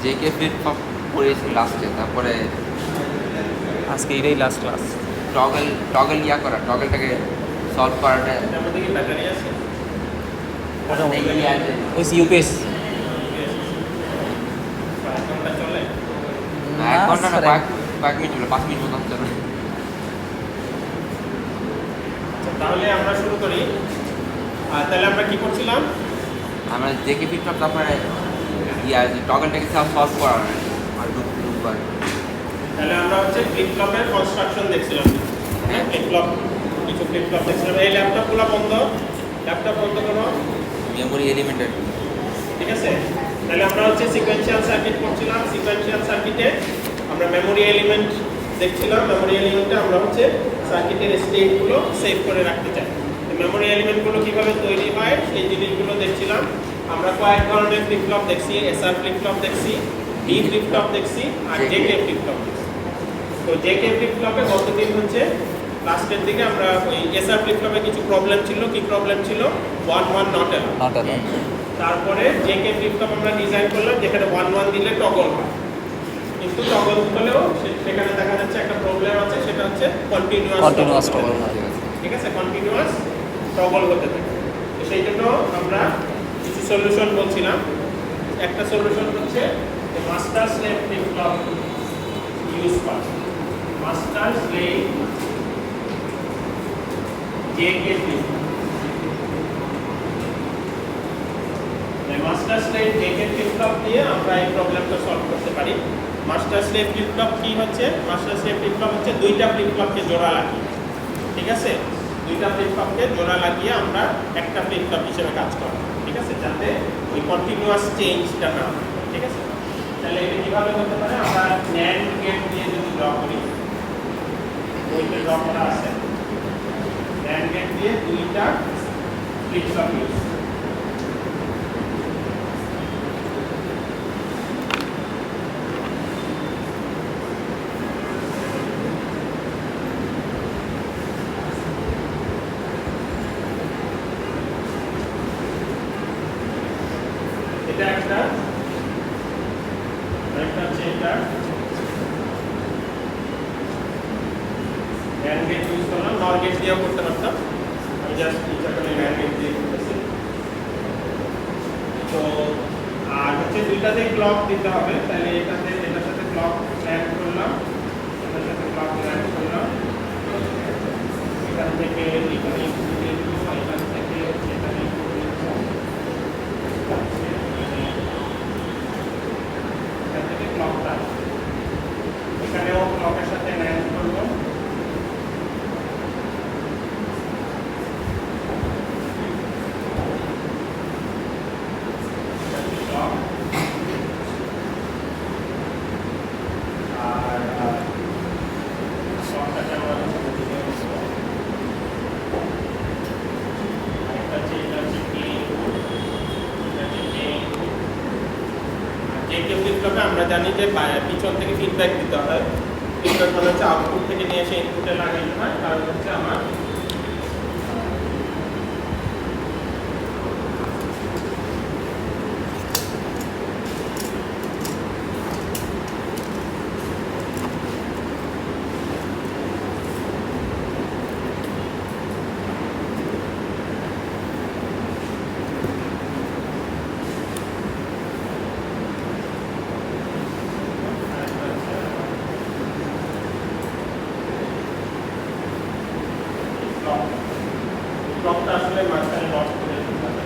JK flip flop করেছি লাস্টে, তারপরে আজকে এটাই লাস্ট ক্লাস। টগল টগলটাকে সলভ করাটা এটার মধ্যে কি ব্যাটারি আছে? ওই ইউপিএস ফোনটা চলে? এক ঘন্টা না কয়েক মিনিট হলো, 5 মিনিট মতন চলে। আচ্ছা, তাহলে আমরা শুরু করি। তাহলে আমরা কি করছিলাম? আমরা জেকে ফ্লিপ ফ্লপ তারপরে টগলটাকে সলভ করা আর দুবার। তাহলে আমরা হচ্ছে ফ্লিপ ফ্লপের কনস্ট্রাকশন দেখছিলাম। হ্যাঁ, ফ্লিপ ফ্লপ কিছু ফ্লিপ ফ্লপ দেখছিলাম। এই ল্যাপটপগুলো বন্ধ, ল্যাপটপ বন্ধ করো। মেমোরি এলিমেন্টের ঠিক আছে, তাহলে আমরা হচ্ছে সিকোয়েন্সিয়াল সার্কিট করছিলাম। সিকোয়েন্সিয়াল সার্কিটে আমরা মেমোরি এলিমেন্ট দেখছিলাম। মেমোরি এলিমেন্টে আমরা হচ্ছে সার্কিটের স্টেটগুলো সেভ করে রাখতে চাই। মেমোরি এলিমেন্টগুলো কিভাবে তৈরি হয় সেই জিনিসগুলো দেখছিলাম। আমরা কয়েক ধরনের ফ্লিপ ফ্লপ দেখছি, এসআর ফ্লিপ ফ্লপ দেখছি, ডি ফ্লিপ ফ্লপ দেখছি, আর জেকে ফ্লিপ ফ্লপ দেখছি। তো জেকে ফ্লিপ ফ্লপে গতদিন হচ্ছে লাস্টের দিকে আমরা ওই এসআর ফ্লিপ ফ্লপে কিছু প্রবলেম ছিল। কি প্রবলেম ছিল? 1 1 নট অ্যালাউড। তারপরে জেকে ফ্লিপ ফ্লপ আমরা ডিজাইন করলাম যেখানে 1 1 দিলে টগল হয়, কিন্তু টগল হলেও সেখানে দেখা যাচ্ছে একটা প্রবলেম আছে, সেটা হচ্ছে কন্টিনিউয়াস টগল। ঠিক আছে, কন্টিনিউয়াস টগল হতে থাকে। তো সেই জন্য আমরা কিছু সলিউশন বলছিলাম। একটা সলিউশন হচ্ছে master slave flip flop use করা। Master slave JK flip flop, master slave JK flip flop দিয়ে আমরা এই প্রবলেমটা সলভ করতে পারি। মাস্টার স্লেভ ফ্লিপ ফ্লপ কি হচ্ছে? মাস্টার স্লেভ ফ্লিপ ফ্লপ হচ্ছে দুইটা ফ্লিপ ফ্লপকে জোড়া লাগিয়ে, ঠিক আছে, দুইটা ফ্লিপ ফ্লপকে জোড়া লাগিয়ে আমরা একটা ফ্লিপ ফ্লপ হিসেবে কাজ করি। ঠিক আছে, যাতে ওই কন্টিনিউয়াস চেঞ্জটা না হয়। ঠিক আছে, তাহলে এটা কিভাবে হতে পারে? আমরা ন্যান্ড গেট দিয়ে যদি ড্র করি, ওইটা ড্র করা আছে। ন্যান্ড গেট দিয়ে দুইটা ফ্লিপ ফ্লপ ইউজ, এটা একটা, আরেকটা হচ্ছে এটা। ন্যান্ড গেট ইউজ করলাম, নর গেট দিয়েও করতে পারতাম। আমি জাস্ট এখানে ন্যান্ড গেট দিয়ে করতেছি। তো আর হচ্ছে দুইটাতে ক্লক দিতে হবে, তাহলে এটাতে এটার সাথে ক্লক অ্যাড করলাম, এটার সাথে ক্লক অ্যাড করলাম। এখান থেকে এখানে ইনপুট দিয়ে দিব, এখান থেকে এখানে ইনপুট দিয়ে দিব, এখান থেকে ক্লকটা এখানেও ক্লকের সাথে ন্যান্ড করব। আমরা জানি যে পিছন থেকে ফিডব্যাক দিতে হয়। ফিডব্যাক মানে হচ্ছে আউটপুট থেকে নিয়ে এসে ইনপুটে লাগাইতে হয়। কারণ হচ্ছে আমার ক্লকটা আসলে মাঝখানে লক করে দিতে হবে।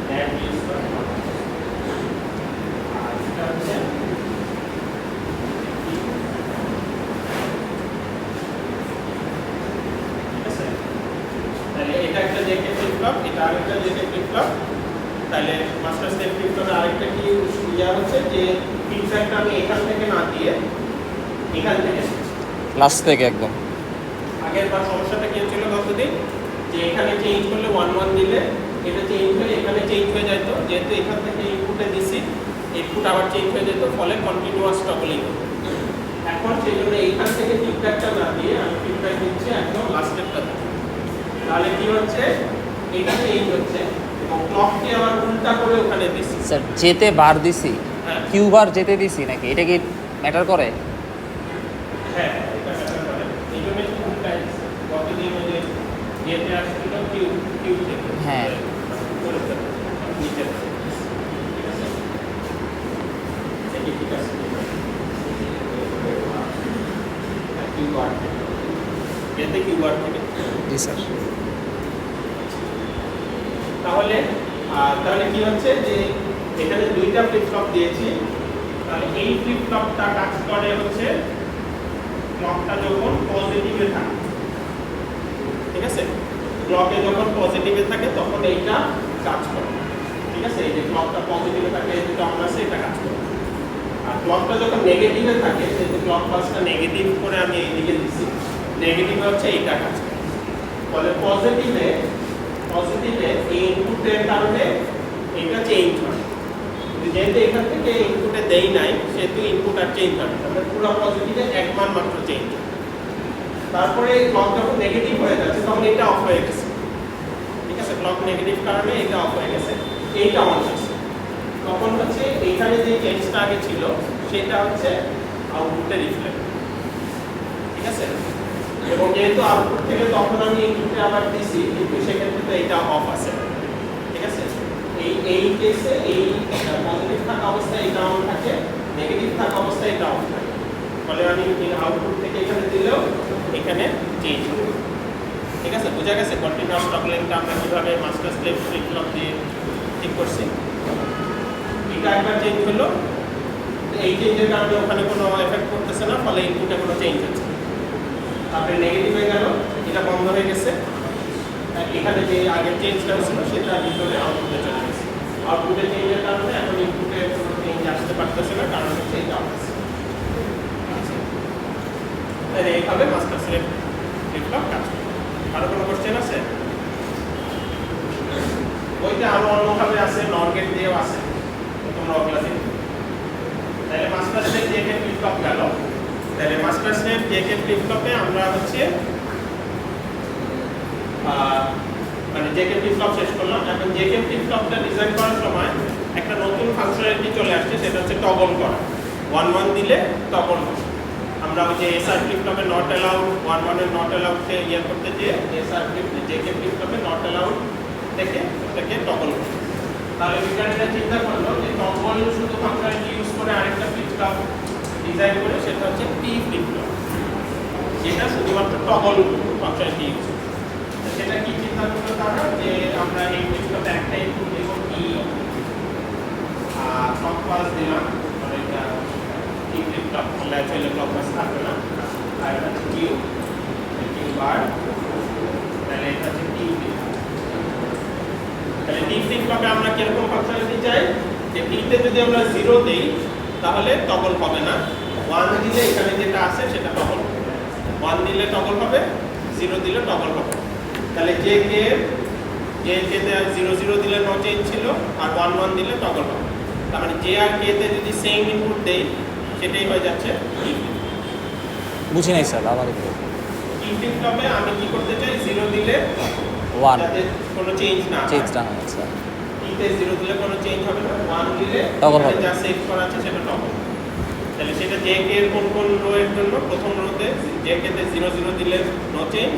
ন্যান্ড ইউজ করে আর এটা হচ্ছে ঠিক আছে। তাহলে এটা একটা জেকে ফ্লিপ ফ্লপ, এটা আরেকটা জেকে ফ্লিপ ফ্লপ। তাহলে মাস্টার স্লেভ ফ্লিপ ফ্লপের আরেকটা কি ইয়া হচ্ছে যে ফিডব্যাকটা আমি এখান থেকে না দিয়ে এখান থেকে লাস্ট থেকে একদম আগের বার সমস্যাটা কি ছিল গতদিন, যে এখানে চেঞ্জ করলে 1 1 দিলে এটা চেঞ্জ হয়ে এখানে চেঞ্জ হয়ে যেত। যেহেতু এখান থেকে ইনপুটে দিছি, ইনপুট আবার চেঞ্জ হয়ে যেত, ফলে কন্টিনিউয়াস টগলিং হতো। এখন সেই জন্য এইখান থেকে ফিডব্যাকটা না দিয়ে আমি ফিডব্যাক দিচ্ছি একদম লাস্টেরটা। তাহলে কি হচ্ছে, এটা চেঞ্জ হচ্ছে এবং ক্লককে আবার উল্টা করে ওখানে দিছি। স্যার যেতে বার দিছি, হ্যাঁ কিউ বার যেতে দিছি নাকি, এটা কি ম্যাটার করে? হ্যাঁ এটা ম্যাটার করে। এই জন্য একটু উল্টাই দিছি। কতদিন ওই যে যেতে আসছিল কিউ কিউ থেকে হ্যাঁ। করে ফেলে নিচে ঠিক আছে। এই ঠিক আছে কিউ বার যেতে কিউ বার থেকে জি স্যার। তাহলে তাহলে কি হচ্ছে যে এখানে দুইটা ফ্লিপ ফ্লপ দিয়েছি, তাহলে এই ফ্লিপ ফ্লপটা কাজ করে হচ্ছে ক্লকটা যখন পজিটিভে থাকে, ঠিক আছে, ক্লকে যখন পজিটিভে থাকে তখন এইটা কাজ করে, ঠিক আছে, এই যে ক্লকটা পজিটিভে থাকে এই দুটো অন আছে এটা কাজ করে। আর ক্লকটা যখন নেগেটিভে থাকে, যেহেতু ক্লক পাসটা নেগেটিভ করে আমি এইদিকে দিছি, নেগেটিভে হচ্ছে এইটা কাজ করে। ফলে পজিটিভে এই ইনপুটের কারণে এটা চেঞ্জ হয়। যেহেতু এখান থেকে ইনপুটে দেই নাই সেহেতু ইনপুট আর চেঞ্জ হয় না, তাহলে পুরো পজিটিভে এক মান মাত্র চেঞ্জ হয়। তারপরে ক্লক যখন নেগেটিভ হয়ে যাচ্ছে তখন এটা অফ হয়ে গেছে, ঠিক আছে, ক্লক নেগেটিভ কারণে এটা অফ হয়ে গেছে, এইটা অন হয়েছে। তখন হচ্ছে এইখানে যে চেঞ্জটা আগে ছিল সেটা হচ্ছে আউটপুটে রিফ্লেক্ট, ঠিক আছে। এবং যেহেতু আউটপুট থেকে তখন আমি ইনপুটে আবার দিছি, কিন্তু সেক্ষেত্রে তো এটা অফ আছে, ঠিক আছে। এই কেসে এই পজিটিভ থাকা অবস্থায় এটা অন থাকে, নেগেটিভ থাকা অবস্থায় এটা অফ থাকে। ফলে আমি আউটপুট থেকে এখানে দিলেও এখানে চেঞ্জ হবে, ঠিক আছে। বোঝা গেছে কন্টিনিউয়াস টগলিংটা আমরা কিভাবে মাস্টার স্লেভ ফ্লিপ ফ্লপ দিয়ে ঠিক করছি। এটা একবার চেঞ্জ হলো, এই চেঞ্জের কারণে ওখানে কোনো এফেক্ট করতেছে না, ফলে ইনপুটে কোনো চেঞ্জ হচ্ছে। তারপরে নেগেটিভ হয়ে গেল, এটা বন্ধ হয়ে গেছে, এখানে যে আগের চেঞ্জটা হয়েছিল সেটা ভিতরে আউটপুটে চলে গেছে। আউটপুটে চেঞ্জের কারণে এখন ইনপুটে কোনো চেঞ্জ আসতে পারতেছে না, কারণ হচ্ছে এটা অফ আছে। তাহলে এইভাবে মাস্টার স্লেভ ফ্লিপ ফ্লপ কাজ করে। আরো কোনো কোশ্চেন আছে? ওইটা আরো অন্যভাবে আছে, নর গেট দিয়েও আছে, তোমরা ওগুলা দেখো। তাহলে master slave JK flip flop গেল। তাহলে মাস্টার স্লেভ জেকে ফ্লিপ ফ্লপে আমরা হচ্ছে মানে জেকে ফ্লিপ ফ্লপ শেষ করলাম। এখন জেকে ফ্লিপ ফ্লপটা ডিজাইন করার সময় একটা নতুন ফাংশনালিটি চলে আসছে, সেটা হচ্ছে টগল করা। 1-1 দিলে টগল হবে। আমরা ওই যে এসআর ফ্লিপ ফ্লপে নট অ্যালাউড 1-1 এর নট অ্যালাউডকে ইয়ে করতে গিয়ে এসআর ফ্লিপ জেকে ফ্লিপ ফ্লপে নট অ্যালাউড থেকে ওটাকে টগল করতে। তাহলে বিজ্ঞানীরা চিন্তা করলো যে টগল শুধু ফাংশনালিটি ইউজ করে আরেকটা ফ্লিপ ফ্লপ ডিজাইন করে, সেটা হচ্ছে টি ফ্লিপ ফ্লপ, যেটা শুধুমাত্র টগল ফাংশনালিটি ইউজ করে। সেটা কি চিন্তা করলো তারা, যে আমরা এই ফ্লিপ ফ্লপে একটা ইনপুট দেব ই, আর ক্লক পাস দিলাম, মানে এটা টি ফ্লিপ ফ্লপ ল্যাচ হলে ক্লক পাস থাকবে না, আর এটা হচ্ছে কিউ বার, তাহলে এটা হচ্ছে টি ফ্লিপ। তাহলে টি ফ্লিপ ফ্লপে আমরা কিরকম ফাংশনালিটি চাই, যে টিতে যদি আমরা 0 দেই তাহলে টগল হবে না, 1 দিলে এখানে যেটা আছে সেটা টগল হবে, 1 দিলে টগল হবে, 0 দিলে টগল হবে। তাহলে যে কে তে 0-0 দিলে নো চেঞ্জ ছিল, আর 1-1 দিলে টগল হবে। তার মানে জে আর কে তে যদি সেম ইনপুট দেই সেটাই হয়ে যাচ্ছে টি ফ্লিপ। বুঝি নাই স্যার, আবার একটু। টি ফ্লিপ ফ্লপে আমি কি করতে চাই, 0 দিলে 1 যাতে কোনো চেঞ্জ না হয়, চেঞ্জটা হয় আচ্ছা। টিতে 0 দিলে কোনো চেঞ্জ হবে না, 1 দিলে টগল হবে। যা সেট করা আছে সেটা টগল। তাহলে সেটা জে কে এর কোন কোন রো এর জন্য, প্রথম রোতে জে কে তে 0-0 দিলে নো চেঞ্জ,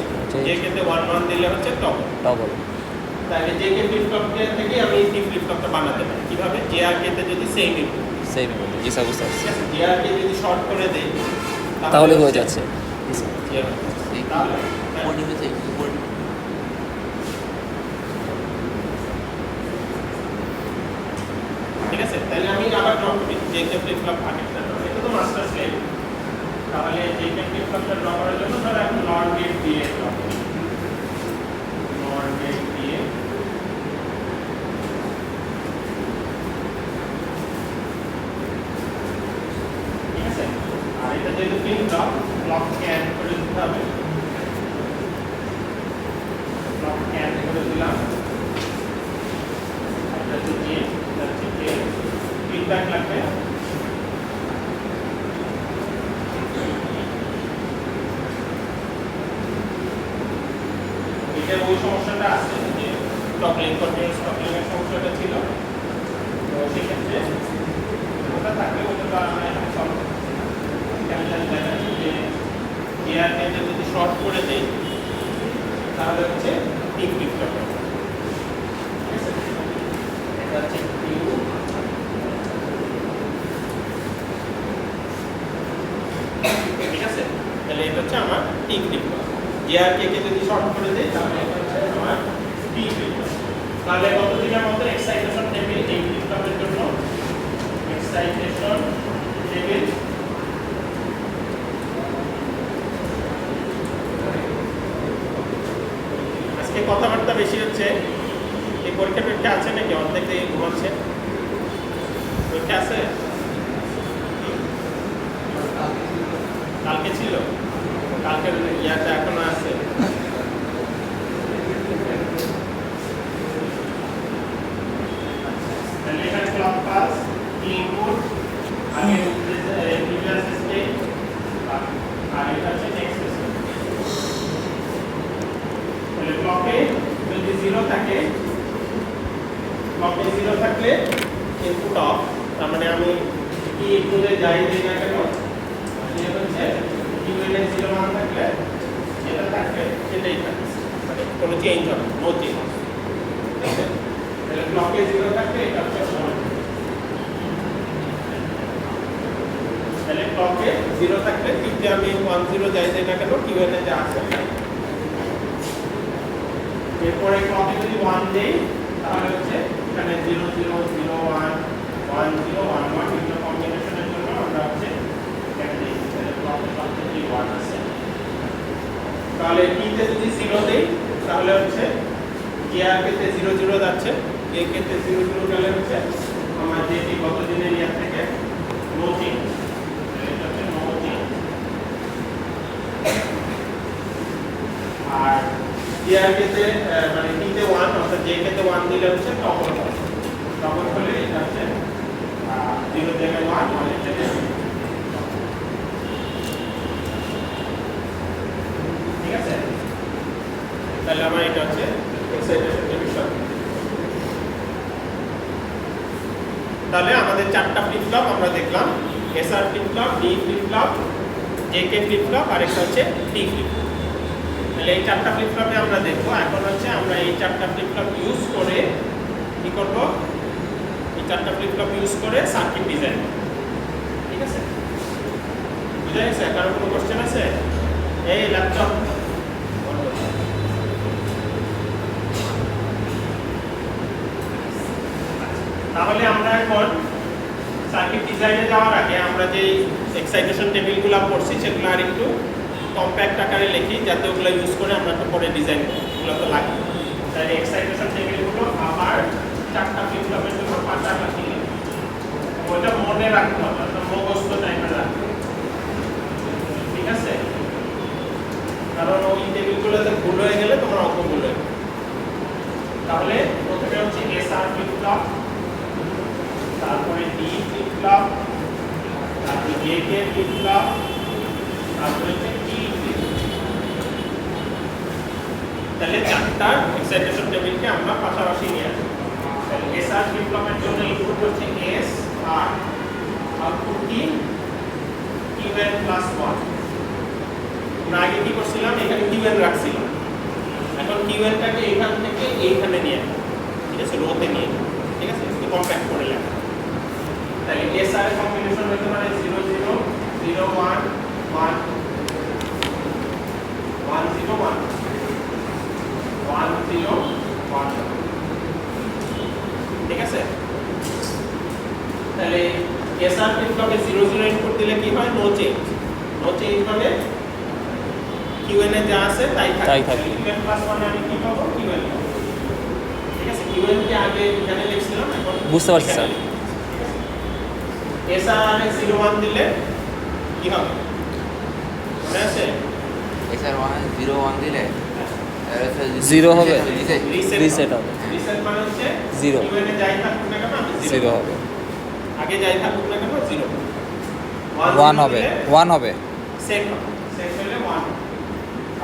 জে কে তে 1-1 দিলে হচ্ছে টগল। টগল। তাহলে জে কে ফ্লিপ ফ্লপ থেকে আমি টি ফ্লিপ ফ্লপটা বানাতে পারি কিভাবে, জে আর কে তে যদি সেম ইনপুট, সেম জি স্যার, বুঝতে পারছি। জে আর কে যদি শর্ট করে দেই তাহলে হয়ে যাচ্ছে। তাহলে ঠিক আছে। তাহলে আমি আবার ড্র করি জে কে ফ্লিপ ফ্লপ আগেরটা, এটা তো মাস্টার স্লেভ। তাহলে জে কে ফ্লিপ ফ্লপটা ড্র করার জন্য ধরো এখন নর গেট দিয়ে ড্র করি, নর গেট দিয়ে ঠিক আছে। আর এটা যেহেতু ফ্লিপ ফ্লপ, ক্লক স্ক্যান করে দিতে হবে, ক্লক স্ক্যান করে দিলাম, এটা হচ্ছে জে, এটা হচ্ছে কে, ফিডব্যাক লাগবে। এটা ওই সমস্যাটা আছে যে টগলিং কন্টিনিউয়াস টগলিংয়ের সমস্যাটা ছিল। তো সেক্ষেত্রে ওটা থাকলে ওটা তো আমরা এখানে সলভ যে গিয়ারকে যদি শর্ট করে দেই তাহলে হচ্ছে টি ফ্লিপ ফ্লপ হবে। ঠিক আছে, এটা হচ্ছে কিউ, ঠিক আছে। তাহলে এটা হচ্ছে আমার টি ফ্লিপ ফ্লপ। গিয়ারকে যদি শর্ট করে দেই তাহলে এটা হচ্ছে আমার টি ফ্লিপ ফ্লপ। তাহলে কত দিনের মতো এক্সাইটেশন টেবিল এই ফ্লিপ ফ্লপের জন্য এক্সাইটেশন টেবিল আজকে কথাবার্তা বেশি হচ্ছে। এই পরীক্ষা আছে নাকি? অর্ধেক থেকে ঘুমাচ্ছে। পরীক্ষা আছে? কালকে ছিল, কালকের ইয়াটা এখনো আছে। তাহলে এখানে ক্লক পাস ইনপুট আগে প্রিভিয়াস স্টেট আর এটা হচ্ছে নেক্সট স্টেট। তাহলে ক্লকে যদি 0 থাকে, ক্লকে 0 থাকলে ইনপুট অফ, তার মানে আমি কি ইনপুটে যাই দিই না কেন এটা হচ্ছে কিউএন এর 0 মান থাকলে যেটা থাকবে সেটাই থাকবে, মানে কোনো চেঞ্জ হবে না, নো চেঞ্জ। ঠিক আছে, তাহলে ক্লকে 0 থাকলে এটা হচ্ছে 1। তাহলে ক্লকে 0 থাকলে কিউতে আমি 1 0 যাই দিই না কেন কিউএন এ যা আছে। এরপরে ক্লকে যদি 1 দেই তাহলে হচ্ছে এখানে 0 0 0 1 1 0 1 1 বিভিন্ন কম্বিনেশনের জন্য আমরা হচ্ছে এখানে দেই। তাহলে ক্লকে সবচেয়ে 1 আছে। তাহলে টি তে যদি 0 দেই তাহলে হচ্ছে গিয়ার কেতে 0 0 যাচ্ছে, কে কেতে 0 0 গেলে হচ্ছে আমার যেটি গত দিনের ইয়ার থেকে নো চেঞ্জ, এটা হচ্ছে নো চেঞ্জ। আর গিয়ার কেতে মানে টি তে 1 অর্থাৎ যে কেতে 1 দিলে হচ্ছে তখন হলে এটা হচ্ছে 0 জায়গায় 1 1 এর জায়গায়। ঠিক আছে, তাহলে আমার এটা হচ্ছে এক্সাইটেশন ডিভিশন। তাহলে আমাদের 4টা ফ্লিপ ফ্লপ আমরা দেখলাম, SR flip flop, D flip flop, JK flip flop আর একটা হচ্ছে টি ফ্লিপ ফ্লপ। তাহলে এই 4টা ফ্লিপ ফ্লপে আমরা দেখব। এখন হচ্ছে আমরা এই 4টা ফ্লিপ ফ্লপ ইউজ করে কি করব, এই 4টা ফ্লিপ ফ্লপ ইউজ করে সার্কিট ডিজাইন করব। ঠিক আছে, বুঝা গেছে? কারো কোনো কোশ্চেন আছে? এই ল্যাপটপ তাহলে আমরা এখন সার্কিট ডিজাইনে যাওয়ার আগে আমরা যে এক্সাইটেশন টেবিলগুলো পড়ছি সেগুলো আর একটু কম্প্যাক্ট আকারে লিখি, যাতে ওগুলো ইউজ করে আমরা একটু পরে ডিজাইন করি। এগুলো তো লাগে। তাহলে এক্সাইটেশন টেবিলগুলো আবার 4টা ফ্লিপ ফ্লপের জন্য পাশাপাশি ওইটা মনে রাখতে হবে, ওটা মুখস্থ টাইপের রাখতে হবে। ঠিক আছে, কারণ ওই টেবিলগুলোতে ভুল হয়ে গেলে তোমার অঙ্ক ভুল হয়ে যাবে। তাহলে প্রথমে হচ্ছে এসআর ফ্লিপ ফ্লপ, তারপরে ডি ফ্লিপ ফ্লপ, তারপরে জেকে ফ্লিপ ফ্লপ, তারপরে হচ্ছে টি ফ্লিপ ফ্লপ। তাহলে 4টা এক্সাইটেশন টেবিলকে আমরা পাশাপাশি নিয়ে আসি। তাহলে এসআর ফ্লিপ ফ্লপের জন্য ইনপুট হচ্ছে এস আর আউটপুট কি কিউএন প্লাস 1। আমরা আগে কি করছিলাম, এখানে কিউএন রাখছিলাম, এখন কিউএনটাকে এখান থেকে এইখানে নিয়ে আসি। ঠিক আছে, রোতে নিয়ে। ঠিক আছে, একটু কম্প্যাক্ট করে লেখা। তাহলে এস আর এর কম্বিনেশন হতে পারে 0 0 0 1 1 1 0 1 1 0 1। ঠিক আছে, তাহলে এস আর ফ্লিপ ফ্লপে 0 0 ইনপুট দিলে কি হয়, নো চেঞ্জ। নো চেঞ্জ মানে কিউএন এ যা আছে তাই থাকে। কিউএন প্লাস 1 আমি কি পাবো, কিউএন। ঠিক আছে, কিউএন কে আগে এখানে লিখছিলাম, এখন বুঝতে পারছি স্যার। এসআর 0 1 দিলে কি হবে মনে আছে? এসআর 0 1 দিলে 0 হবে, রিসেট রিসেট হবে। রিসেট মানে হচ্ছে 0 কিউএন এ যাই থাকুক না কেন আমি 0 হবে, আগে যাই থাকুক না কেন 0 1 হবে, 1 হবে, সেট হবে, সেট হলে 1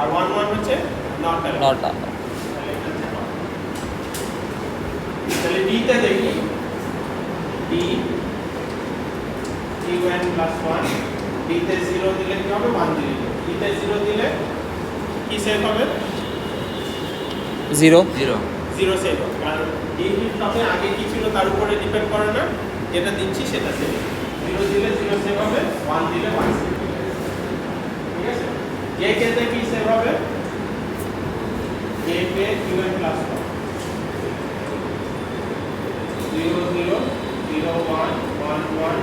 আর 1 1 হচ্ছে নট নট। তাহলে এটা হচ্ছে not। তাহলে D তে দেখি D Qn plus 1 D তে 0 দিলে কি হবে 1 দিলে D তে 0 দিলে কি সেভ হবে 0 0 0 সেভ হবে কারণ D ফ্লিপ ফ্লপে আগে কি ছিল তার উপরে ডিপেন্ড করে না যেটা দিচ্ছি সেটা সেভ 0 দিলে 0 সেভ হবে 1 দিলে 1 সেভ হবে ঠিক আছে যে ক্ষেত্রে কি সেভ হবে a কে Qn plus 1 0 0 0 1 1 1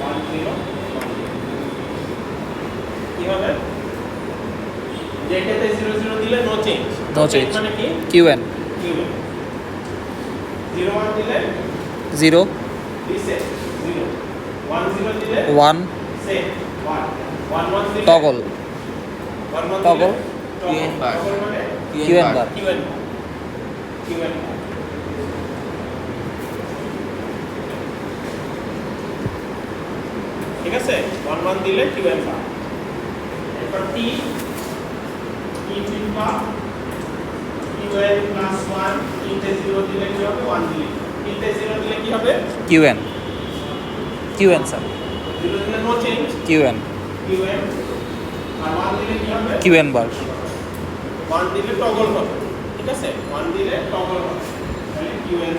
1 0 কি হবে যে ক্ষেত্রে 0 0 দিলে নো চেঞ্জ No change. মানে কি Qn Qn 0 1 দিলে 0 reset 0 1 0 দিলে 1 set 1 1 1 দিলে toggle 1 1 toggle, Qn bar. toggle মানে Qn bar Qn Qn ঠিক আছে 1 1 দিলে Qn বার এরপর T flip flop Qn plus 1 T তে 0 দিলে কি হবে 1 দিলে T তে 0 দিলে কি হবে Qn Qn স্যার 0 দিলে নো চেঞ্জ Qn Qn আর 1 দিলে কি হবে Qn বার 1 দিলে টগল হবে ঠিক আছে 1 দিলে টগল হবে তাহলে Qn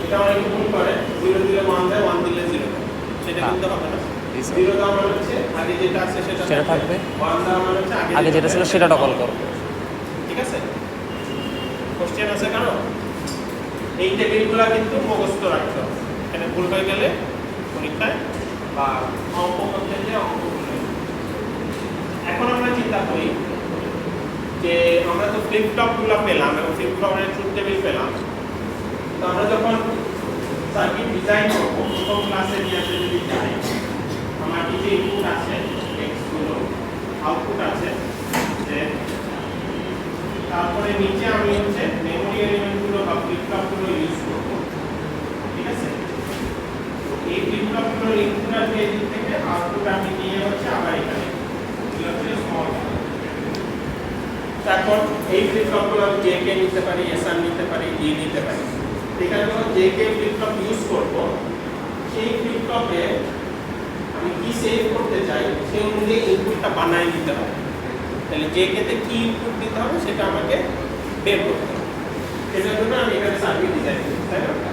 এটা অনেকে ভুল করে 0 দিলে 1 দেয় 1 দিলে 0 দেয় সেটা কিন্তু হবে না জি স্যার 0 দেওয়া মানে হচ্ছে আগে যেটা আছে সেটা সেটা থাকবে 1 দেওয়া মানে হচ্ছে আগে যেটা ছিল সেটা টগল করো ঠিক আছে কোশ্চেন আছে কারো এই টেবিলগুলো কিন্তু মুখস্থ রাখতে হবে এখানে ভুল হয়ে গেলে পরীক্ষায় বা অঙ্ক করতে যে অঙ্ক ভুল হয়ে যাবে। এখন আমরা চিন্তা করি যে আমরা তো ফ্লিপ ফ্লপগুলো পেলাম এবং ফ্লিপ ফ্লপের ট্রুথ টেবিল পেলাম তো আমরা যখন সার্কিট ডিজাইন করব প্রথম ক্লাসে নিয়ে যদি যাই আমার কিছু ইনপুট আছে x গুলো আউটপুট আছে যে তারপরে নিচে আমি হচ্ছে মেমরি এলিমেন্টগুলো বা ফ্লিপ ফ্লপগুলো ইউজ করব ঠিক আছে তো এই ফ্লিপ ফ্লপগুলোর ইনপুট আসবে এই দিক থেকে আউটপুট আমি নিয়ে হচ্ছে আবার এখানে এগুলো হচ্ছে স্মল তারপর এই ফ্লিপ ফ্লপগুলো আমি JK নিতে পারি SR নিতে পারি D নিতে পারি এখানে যখন JK ফ্লিপ ফ্লপ ইউজ করব সেই ফ্লিপ ফ্লপে আমি কি সেভ করতে চাই সেই অনুযায়ী ইনপুটটা বানায় নিতে হবে তাহলে JK তে কি ইনপুট দিতে হবে সেটা আমাকে বের করতে হবে এটার জন্য আমি এখানে সার্কিট ডিজাইন করতে তাই না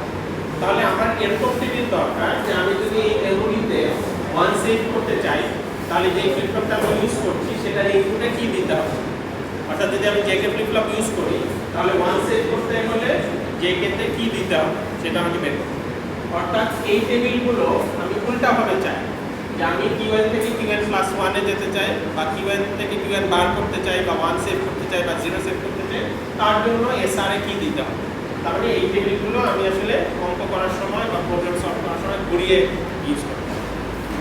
তাহলে আমার এরকম টেবিল দরকার যে আমি যদি এই মেমরিতে 1 সেভ করতে চাই তাহলে যে ফ্লিপ ফ্লপটা আমি ইউজ করছি সেটার ইনপুটে কি দিতে হবে অর্থাৎ যদি আমি JK ফ্লিপ ফ্লপ ইউজ করি তাহলে 1 সেভ করতে হলে JK তে কি দিতে হবে সেটা আমাকে বের করতে হবে অর্থাৎ এই টেবিলগুলো আমি উল্টাভাবে চাই যে আমি Qn থেকে Qn plus 1 এ যেতে চাই বা Qn থেকে Qn বার করতে চাই বা 1 সেভ করতে চাই বা 0 সেভ করতে চাই তার জন্য SR এ কি দিতে হবে তার মানে এই টেবিলগুলো আমি আসলে অঙ্ক করার সময় বা প্রবলেম সলভ করার সময় ঘুরিয়ে ইউজ করতে হবে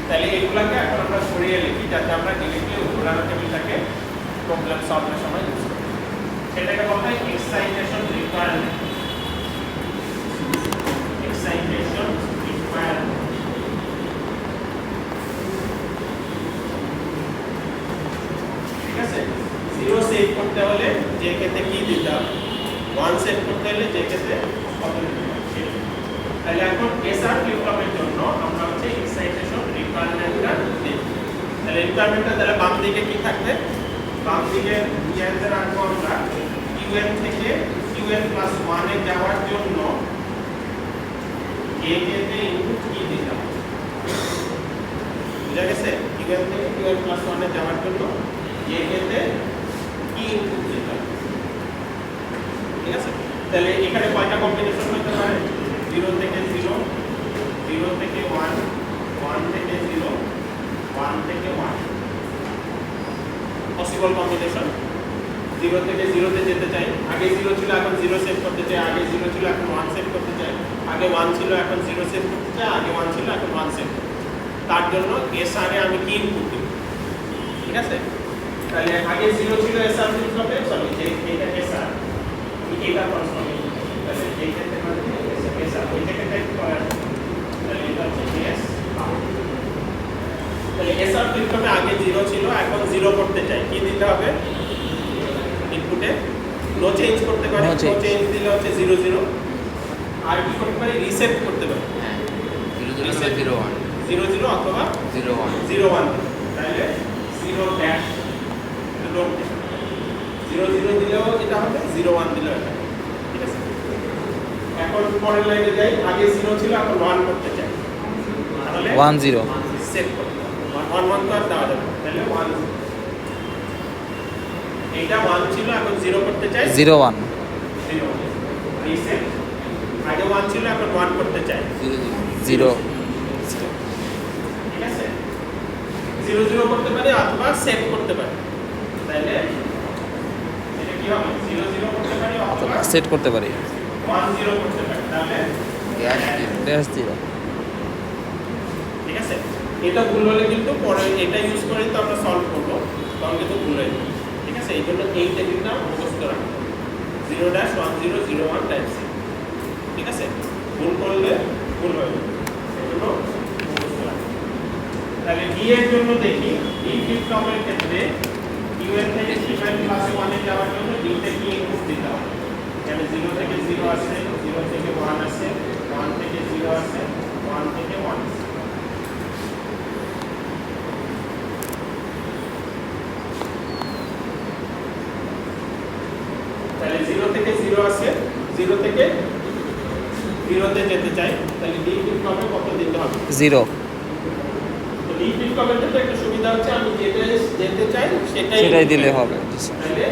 তাহলে এগুলোকে এখন আমরা সরিয়ে লিখি যাতে আমরা ডিরেক্টলি ঘোরানো টেবিলটাকে প্রবলেম সলভের সময় ইউজ করি সেটাকে বলা হয় এক্সাইটেশন রিকোয়ারমেন্ট excitation requirement ঠিক আছে 0 সেভ করতে হলে JK তে কি দিতে হবে 1 সেভ করতে হলে JK তে কত দিতে হবে তাহলে এখন SR ফ্লিপ ফ্লপের জন্য আমরা হচ্ছে এক্সাইটেশন রিকোয়ারমেন্টটা দেব তাহলে রিকোয়ারমেন্টটা তাহলে বাম দিকে কি থাকবে বাম দিকে ইয়াতে রাখবো আমরা Qn থেকে Qn plus 1 এ যাওয়ার জন্য JK তে ইনপুট কি দিতে হবে বুঝা গেছে Qn থেকে Qn plus 1 এ যাওয়ার জন্য JK তে কি ইনপুট দিতে হবে ঠিক আছে তাহলে এখানে কয়টা কম্বিনেশন হতে পারে 0 থেকে 0 0 থেকে 1 1 থেকে 0 1 থেকে 1 পসিবল কম্বিনেশন 0 থেকে 0 তে যেতে চাই আগে 0 ছিল এখন 0 সেভ করতে চাই আগে 0 ছিল এখন 1 সেভ করতে চাই আগে 1 ছিল এখন 0 সেভ করতে চাই আগে 1 ছিল এখন 1 সেভ তার জন্য SR এ আমি কি ইনপুট দেব ঠিক আছে তাহলে আগে 0 ছিল SR ফ্লিপ ফ্লপে সরি যে এটা SR এটা ট্রান্সফরমেশন তাহলে এই ক্ষেত্রে মানে SR এটাকে টাইপ করা তাহলে এটা হচ্ছে S তাহলে SR ফ্লিপ ফ্লপে আগে 0 ছিল এখন 0 করতে চাই কি দিতে হবে ইনপুটে নো চেঞ্জ করতে পারি, No নো change। চেঞ্জ দিলে হচ্ছে 0 0। আর কি করতে পারি, রিসেট করতে পারি, হ্যাঁ 0 0 0 1 0 0 অথবা 0 1 0 1, তাহলে 0 ড্যাশ 0 0 দিলেও এটা হবে, 0 1 দিলেও এটা হবে। ঠিক আছে, এখন পরের লাইনে যাই। আগে 0 ছিল, এখন 1 করতে চাই, তাহলে 1 0 সেট করতে হবে। 1 1 তো আর দেওয়া যাবে না, তাহলে 1 এইটা 1 ছিল, এখন 0 করতে চাই, 0 1 0 রিসেট। আগে 1 ছিল, এখন 1 করতে চাই, 0 0 ঠিক আছে। 0 0 করতে পারি অথবা সেভ করতে পারি, তাহলে এটা কি হবে, 0 0 করতে পারি অথবা সেট করতে পারি 1 0 করতে পারি, তাহলে ড্যাশ 0 ঠিক আছে। এটা ভুল হলে কিন্তু পরে এটা ইউজ করে তো আমরা সলভ করবো, তখন কিন্তু ভুল হয়ে যাবে। ঠিক আছে, এই জন্য এই টেকনিকটা মুখস্থ রাখতে হবে, 0 ড্যাশ 1 0 0 1 টাইপ সি। ঠিক আছে, ভুল করলে ভুল হয়ে যাবে, এই জন্য মুখস্থ রাখতে হবে। তাহলে ডি এর জন্য দেখি, ডি ফ্লিপ ফ্লপের ক্ষেত্রে ইউএন থেকে সিকোয়েন্স ক্লাসে 1 এ যাওয়ার জন্য ডি তে কি ইনপুট দিতে হবে। এখানে 0 থেকে 0 আছে, 0 থেকে 1 আছে, 1 থেকে 0 আছে, 1 থেকে 1 আছে। তাহলে 0 থেকে 0 আছে, 0 থেকে 0 তে যেতে চাই, তাহলে ডি ফ্লিপ ফ্লপে কত দিতে হবে, 0 তো ডি ফ্লিপ ফ্লপের ক্ষেত্রে একটা সুবিধা হচ্ছে, আমি যেটা যেতে চাই সেটাই দিলে হবে। জি স্যার। তাহলে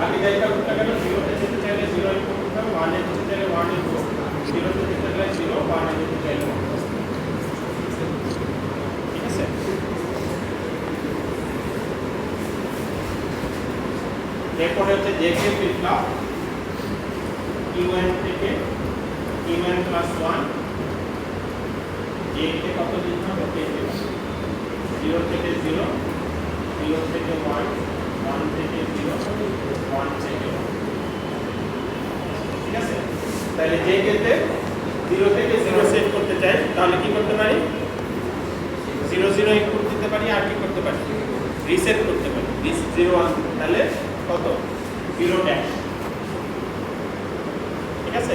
আগে যাইটা করতে গেলে 0 তে যেতে চাইলে 0 ইনপুট করতে হবে, 1 এ যেতে চাইলে 1 ইনপুট, 0 তে যেতে চাইলে 0, 1 এ যেতে চাইলে 1। ঠিক আছে, এরপরে হচ্ছে জেকে ফ্লিপ ফ্লপ, ইউএন থেকে ইউএন প্লাস 1, জেকে কত দিতে হবে, কে কে 0 থেকে 0, 0 থেকে 1, 1 থেকে 0, 1 থেকে 1। ঠিক আছে, তাহলে যে কেতে 0 থেকে 0 সেট করতে চাই, তাহলে কি করতে পারি, 0 0 ইনপুট দিতে পারি, আর কি করতে পারি, রিসেট করতে পারি, 0 1, তাহলে কত, 0 ড্যাশ। ঠিক আছে,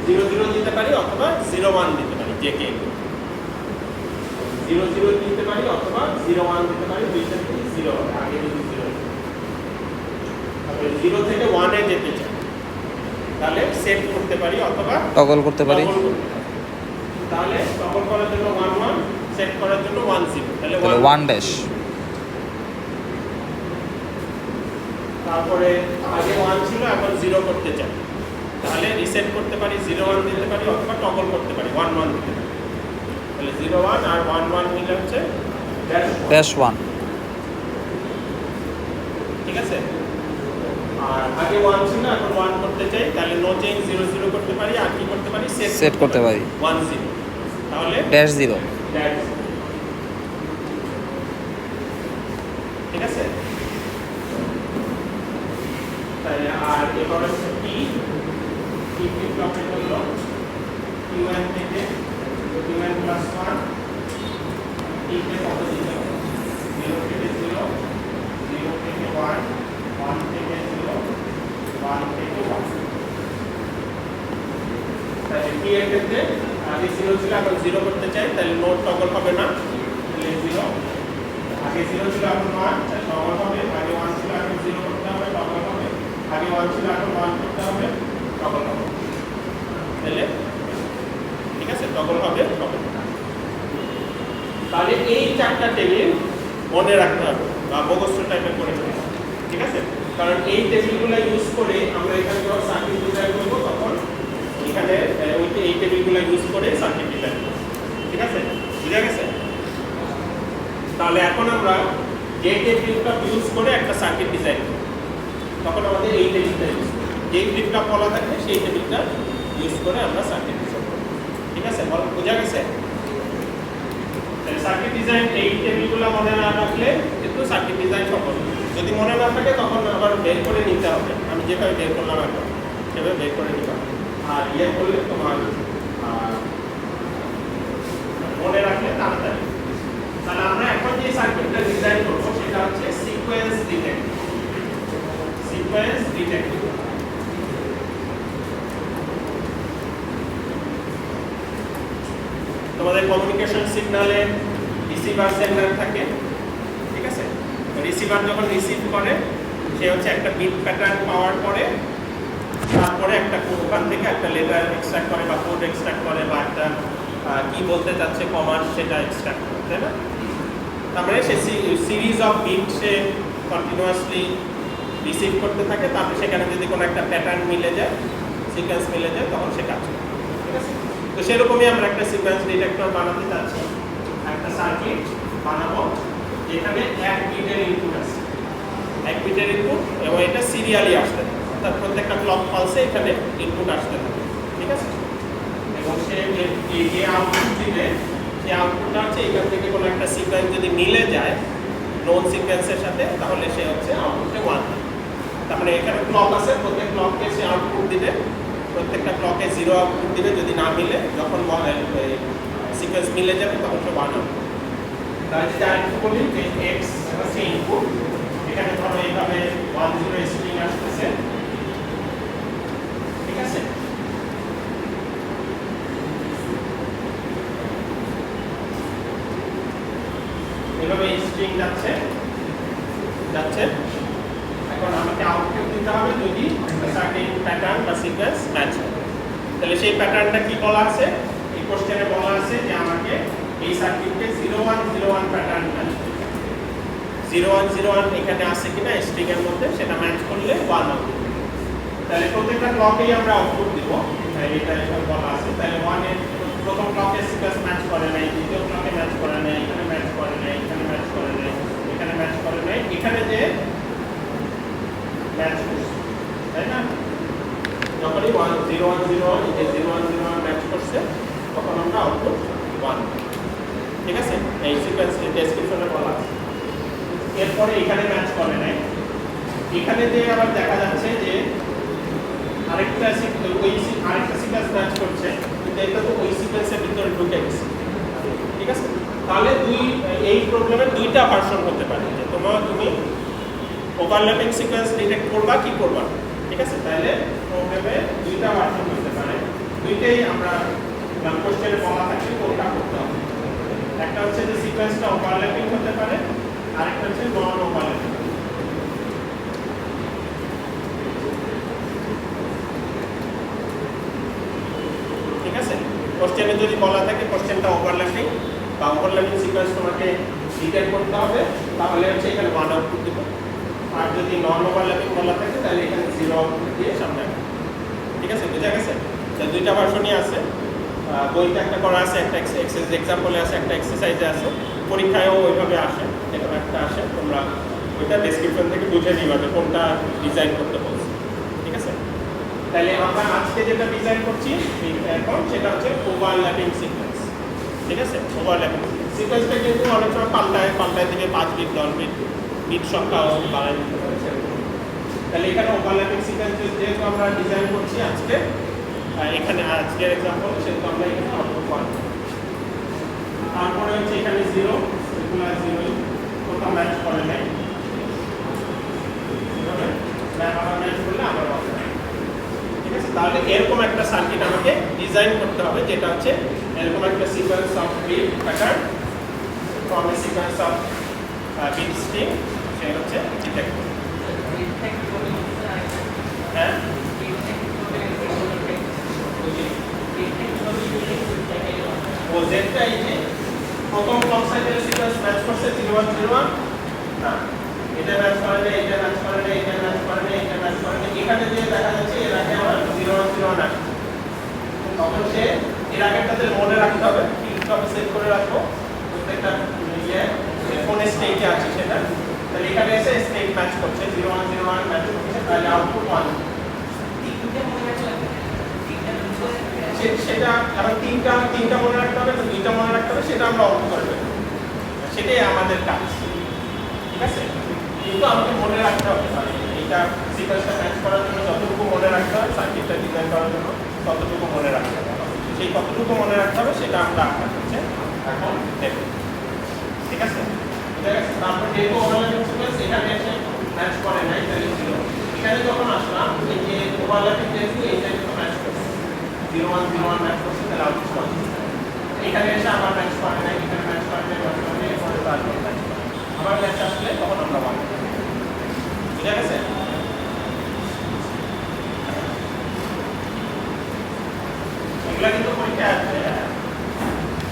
0 0 দিতে পারি অথবা 0 1 দিতে পারি, যে কে 0 0 দিতে পারি অথবা 0 1 দিতে পারি, দুইটা থেকে 0 হবে, আগে যদি 0, তাহলে 0 থেকে 1 এ যেতে চাই, তাহলে সেট করতে পারি অথবা টগল করতে পারি, টগল করতে পারি। তাহলে টগল করার জন্য 1 1, সেট করার জন্য 1 0, তাহলে তাহলে 1। 1 ড্যাশ। তারপরে আগে 1 ছিল, এখন 0 করতে চাই, তাহলে রিসেট করতে পারি, 0 1 দিতে পারি অথবা টগল করতে পারি, 1 1 দিতে পারি। তাহলে 0 1 আর 1 1 মিলে হচ্ছে ড্যাশ 1। ড্যাশ 1 ঠিক আছে, আর আগে 1 ছিল, এখন 1 করতে চাই, তাহলে নো চেঞ্জ 0 0 করতে পারি, আর কি করতে পারি, সেট করতে পারি 1 0, তাহলে ড্যাশ 0 ড্যাশ। ঠিক আছে, তাহলে আর এবার হচ্ছে টি ফ্লিপ ফ্লপের জন্য ইউএন থেকে ইউএন প্লাস 1, টি তে কত দিতে হবে, 0 থেকে 0, 0 থেকে 1, 1 থেকে 0, 1 থেকে 1। তাহলে টি এর ক্ষেত্রে আগে 0 ছিল, এখন 0 করতে চাই, তাহলে নোট টগল হবে না, তাহলে 0, আগে 0 ছিল, এখন 1, তাহলে টগল হবে, আগে 1 ছিল, এখন 0 করতে হবে, টগল হবে, আগে 1 ছিল, এখন 1 করতে হবে, টগল হবে, তাহলে ঠিক আছে, টগল হবে, টগল। তাহলে এই 4টা টেবিল মনে রাখতে হবে বা মুখস্থ টাইপের করে ফেলতে হবে। ঠিক আছে, কারণ এই টেবিলগুলো ইউজ করে আমরা এখানে যখন সার্কিট ডিজাইন করবো, তখন এখানে এই টেবিলগুলো ইউজ করে সার্কিট ডিজাইন করবো। ঠিক আছে, বুঝা গেছে। তাহলে এখন আমরা যে টেবিলটা ইউজ করে একটা সার্কিট ডিজাইন করব, তখন আমাদের এই টেবিলটা ইউজ করব, যেই টেবিলটা বলা থাকে সেই টেবিলটা ইউজ করে আমরা সার্কিট ডিজাইন করব। ঠিক আছে, বোঝা গেছে। সার্কিট ডিজাইন এই টেবিলগুলো মনে না রাখলে কিন্তু সার্কিট ডিজাইন সফল হবে। যদি মনে না থাকে তখন আবার বের করে নিতে হবে, আমি যেভাবে বের করলাম এখন সেভাবে বের করে নিতে হবে। আর ইয়ে করলে তোমার মনে রাখলে তাড়াতাড়ি। তাহলে আমরা এখন যে সার্কিটটা ডিজাইন করবো সেটা হচ্ছে sequence detector. Sequence detector communication সিগন্যালে রিসিভার সেন্ডার থাকে, ঠিক আছে? রিসিভার যখন রিসিভ করে সে হচ্ছে একটা বিট প্যাটার্ন পাওয়ার পরে তারপরে একটা ওখান থেকে একটা লেটার এক্সট্রাক্ট করে বা কোড এক্সট্রাক্ট করে বা একটা কি বলতে চাচ্ছে কমান্ড সেটা এক্সট্রাক্ট করে, তাই না? তারপরে সে সিরিজ অফ বিট সে কন্টিনিউয়াসলি রিসিভ করতে থাকে, তারপরে সেখানে যদি কোনো একটা প্যাটার্ন মিলে যায়, সিকোয়েন্স মিলে যায়, তখন সে কাজ করে, ঠিক আছে? তো সেরকমই আমরা একটা সিকোয়েন্স ডিটেক্টর বানাতে চাচ্ছি, একটা সার্কিট বানাবো যেখানে 1 বিটের ইনপুট আছে, 1 বিটের ইনপুট, এবং এটা সিরিয়ালি আসতে থাকে, অর্থাৎ প্রত্যেকটা ক্লক পালসে এখানে ইনপুট আসতে থাকে, ঠিক আছে? এবং সে যে আউটপুট দিবে সেই আউটপুটটা হচ্ছে এখান থেকে কোনো একটা সিকোয়েন্স যদি মিলে যায় নোন সিকোয়েন্সের সাথে, তাহলে সে হচ্ছে আউটপুটে 1 দেবে। তারপরে এখানে ক্লক আছে, প্রত্যেক ক্লককে সে আউটপুট দিবে, প্রত্যেকটা ক্লকে 0 আউটপুট দিবে, যদি না মিলে যখন সিকোয়েন্স মিলে যাবে তখন সে 1 হবে। তাহলে যদি আরেকটু বলি যে x হচ্ছে ইনপুট, এখানে ধরো এইভাবে 1 0 স্ট্রিং আসতেছে, ঠিক আছে? এভাবে স্ট্রিং যাচ্ছে, এখন আমাকে আউটপুট দিতে হবে যদি সার্টেন প্যাটার্ন বা সিকোয়েন্স ম্যাচ হয়। তাহলে সেই প্যাটার্নটা কি বলা আছে? এই কোশ্চেনে বলা আছে যে আমাকে এই সার্কিটকে 0101 প্যাটার্ন ম্যাচ করতে হবে। 0101 এখানে আছে কিনা স্ট্রিং এর মধ্যে, সেটা ম্যাচ করলে 1 আউটপুট। তাহলে প্রত্যেকটা ক্লকেই আমরা আউটপুট দিব, এটা এখানে বলা আছে। তাহলে 1 এর প্রথম ক্লকে সিকোয়েন্স ম্যাচ করে নাই, দ্বিতীয় ক্লকে ম্যাচ করে নাই, এখানে ম্যাচ করে নাই, এখানে ম্যাচ করে নাই, এখানে ম্যাচ করে নাই, এখানে যে ম্যাচ করছে, তাই না? যখনই 0101 এই যে 0101 ম্যাচ করছে তখন আমরা আউটপুট 1, ঠিক আছে? এই সিকোয়েন্স ডেসক্রিপশনে বলা আছে। এরপরে এখানে ম্যাচ করে নাই, এখানে যে আবার দেখা যাচ্ছে যে আরেকটা সিকোয়েন্স ম্যাচ করছে, কিন্তু এটা তো ওই সিকোয়েন্সের ভিতরে ঢুকে গেছে, ঠিক আছে? তাহলে এই প্রবলেমের দুইটা ভার্সন হতে পারে, যে তুমি ওভারল্যাপিং সিকোয়েন্স ডিটেক্ট করবা কি করবা, ঠিক আছে? তাহলে প্রবলেমে দুইটা ভার্সন হতে পারে, দুইটাই আমরা কোশ্চেনে বলা থাকে কোনটা করতে হবে। একটা হচ্ছে যে সিকোয়েন্সটা ওভারল্যাপিং হতে পারে, আরেকটা হচ্ছে নন ওভারল্যাপিং। ঠিক আছে? কোশ্চেনে যদি বলা থাকে কোশ্চেনটা ওভারল্যাপিং বা ওভারল্যাপিং সিকোয়েন্স তোমাকে ডিটেক্ট করতে হবে, তাহলে হচ্ছে এখানে 1 আউটপুট দিব। আর যদি নন ওভারল্যাপিং বলা থাকে তাহলে এখানে 0 আউটপুট দিয়ে সামনে আসবে, ঠিক আছে? বুঝা গেছে? তো দুইটা ভার্সনই আছে, বইতে একটা করা আছে, একটা এক্সাম্পলে আছে, একটা এক্সারসাইজে আছে, পরীক্ষায়ও ওইভাবে আসে, এরকম একটা আসে। তোমরা ওইটা ডেসক্রিপশন থেকে বুঝে নিবা যে কোনটা ডিজাইন করতে বলছে, ঠিক আছে? তাহলে আমরা আজকে যেটা ডিজাইন করছি এখন সেটা হচ্ছে ওভারল্যাপিং সিকোয়েন্স, ঠিক আছে? ওভারল্যাপিং সিকোয়েন্সটা কিন্তু অনেক সময় পাল্টায় থেকে 5 বিট 10 বিট বিট সংখ্যাও বাড়ায় নিতে পারে। তাহলে এখানে ওভারল্যাপিং সিকোয়েন্স যেহেতু আমরা ডিজাইন করছি আজকে, এখানে আজকের এক্সাম্পল সেহেতু আমরা এখানে আউটপুট 1, তারপরে হচ্ছে এখানে 0, রেগুলার 0 কোথাও ম্যাচ করে নাই, আবার ম্যাচ করলে আবার হবে, ঠিক আছে? তাহলে এরকম একটা সার্কিট আমাকে ডিজাইন করতে হবে, যেটা হচ্ছে এরকম একটা sequence of bit pattern from a sequence of bit string, সেটা হচ্ছে ডিটেক্ট করবে। হ্যাঁ, ও জেডটা এই যে প্রথম ক্লক সাইকেলের সিকোয়েন্স ম্যাচ করছে 0101, না এটা ম্যাচ করে না, এটা ম্যাচ করে না, এটা ম্যাচ করে না, এটা ম্যাচ করে না, এখানে যে দেখা যাচ্ছে এর আগে আমার 0101 আসছে, তখন সে এর আগেরটাতে মনে রাখতে হবে, ফিল্ডটাকে সেভ করে রাখবো, প্রত্যেকটা ফোনে স্টেটে আছে সেটা। তাহলে এখানে এসে স্টেট ম্যাচ করছে 0101 ম্যাচ করছে, তাহলে আউটপুট 1। সেটা এখন তিনটা মনে রাখতে হবে, তো দুইটা মনে রাখতে হবে, সেটা আমরা অল্প করে দেবো, সেটাই আমাদের কাজ, ঠিক আছে? কিন্তু আমাকে মনে রাখতে হবে এইটা সিকোয়েন্সটা ম্যাচ করার জন্য যতটুকু মনে রাখতে হবে, সার্কিটটা ডিজাইন করার জন্য ততটুকু মনে রাখতে হবে। সেই কতটুকু মনে রাখতে হবে সেটা আমরা আপনার হচ্ছে এখন দেব, ঠিক আছে? তারপর যেহেতু ওভারল্যাপিং সিকোয়েন্স এখানে এসে ম্যাচ করে নাই, তাহলে 0। এখানে যখন আসলাম এই যে ওভারল্যাপিং যেহেতু এইটা কিন্তু ম্যাচ করছে 0101 ম্যাচ করছে, তাহলে আউটপুট 1। এখানে এসে আবার ম্যাচ করে না, এখানে ম্যাচ করে না, ম্যাচ করে না, এরপরে তো আর ম্যাচ করে না। আবার ম্যাচ আসলে তখন আমরা পাবো। বুঝা গেছে? এগুলা কিন্তু পরীক্ষা আসবে,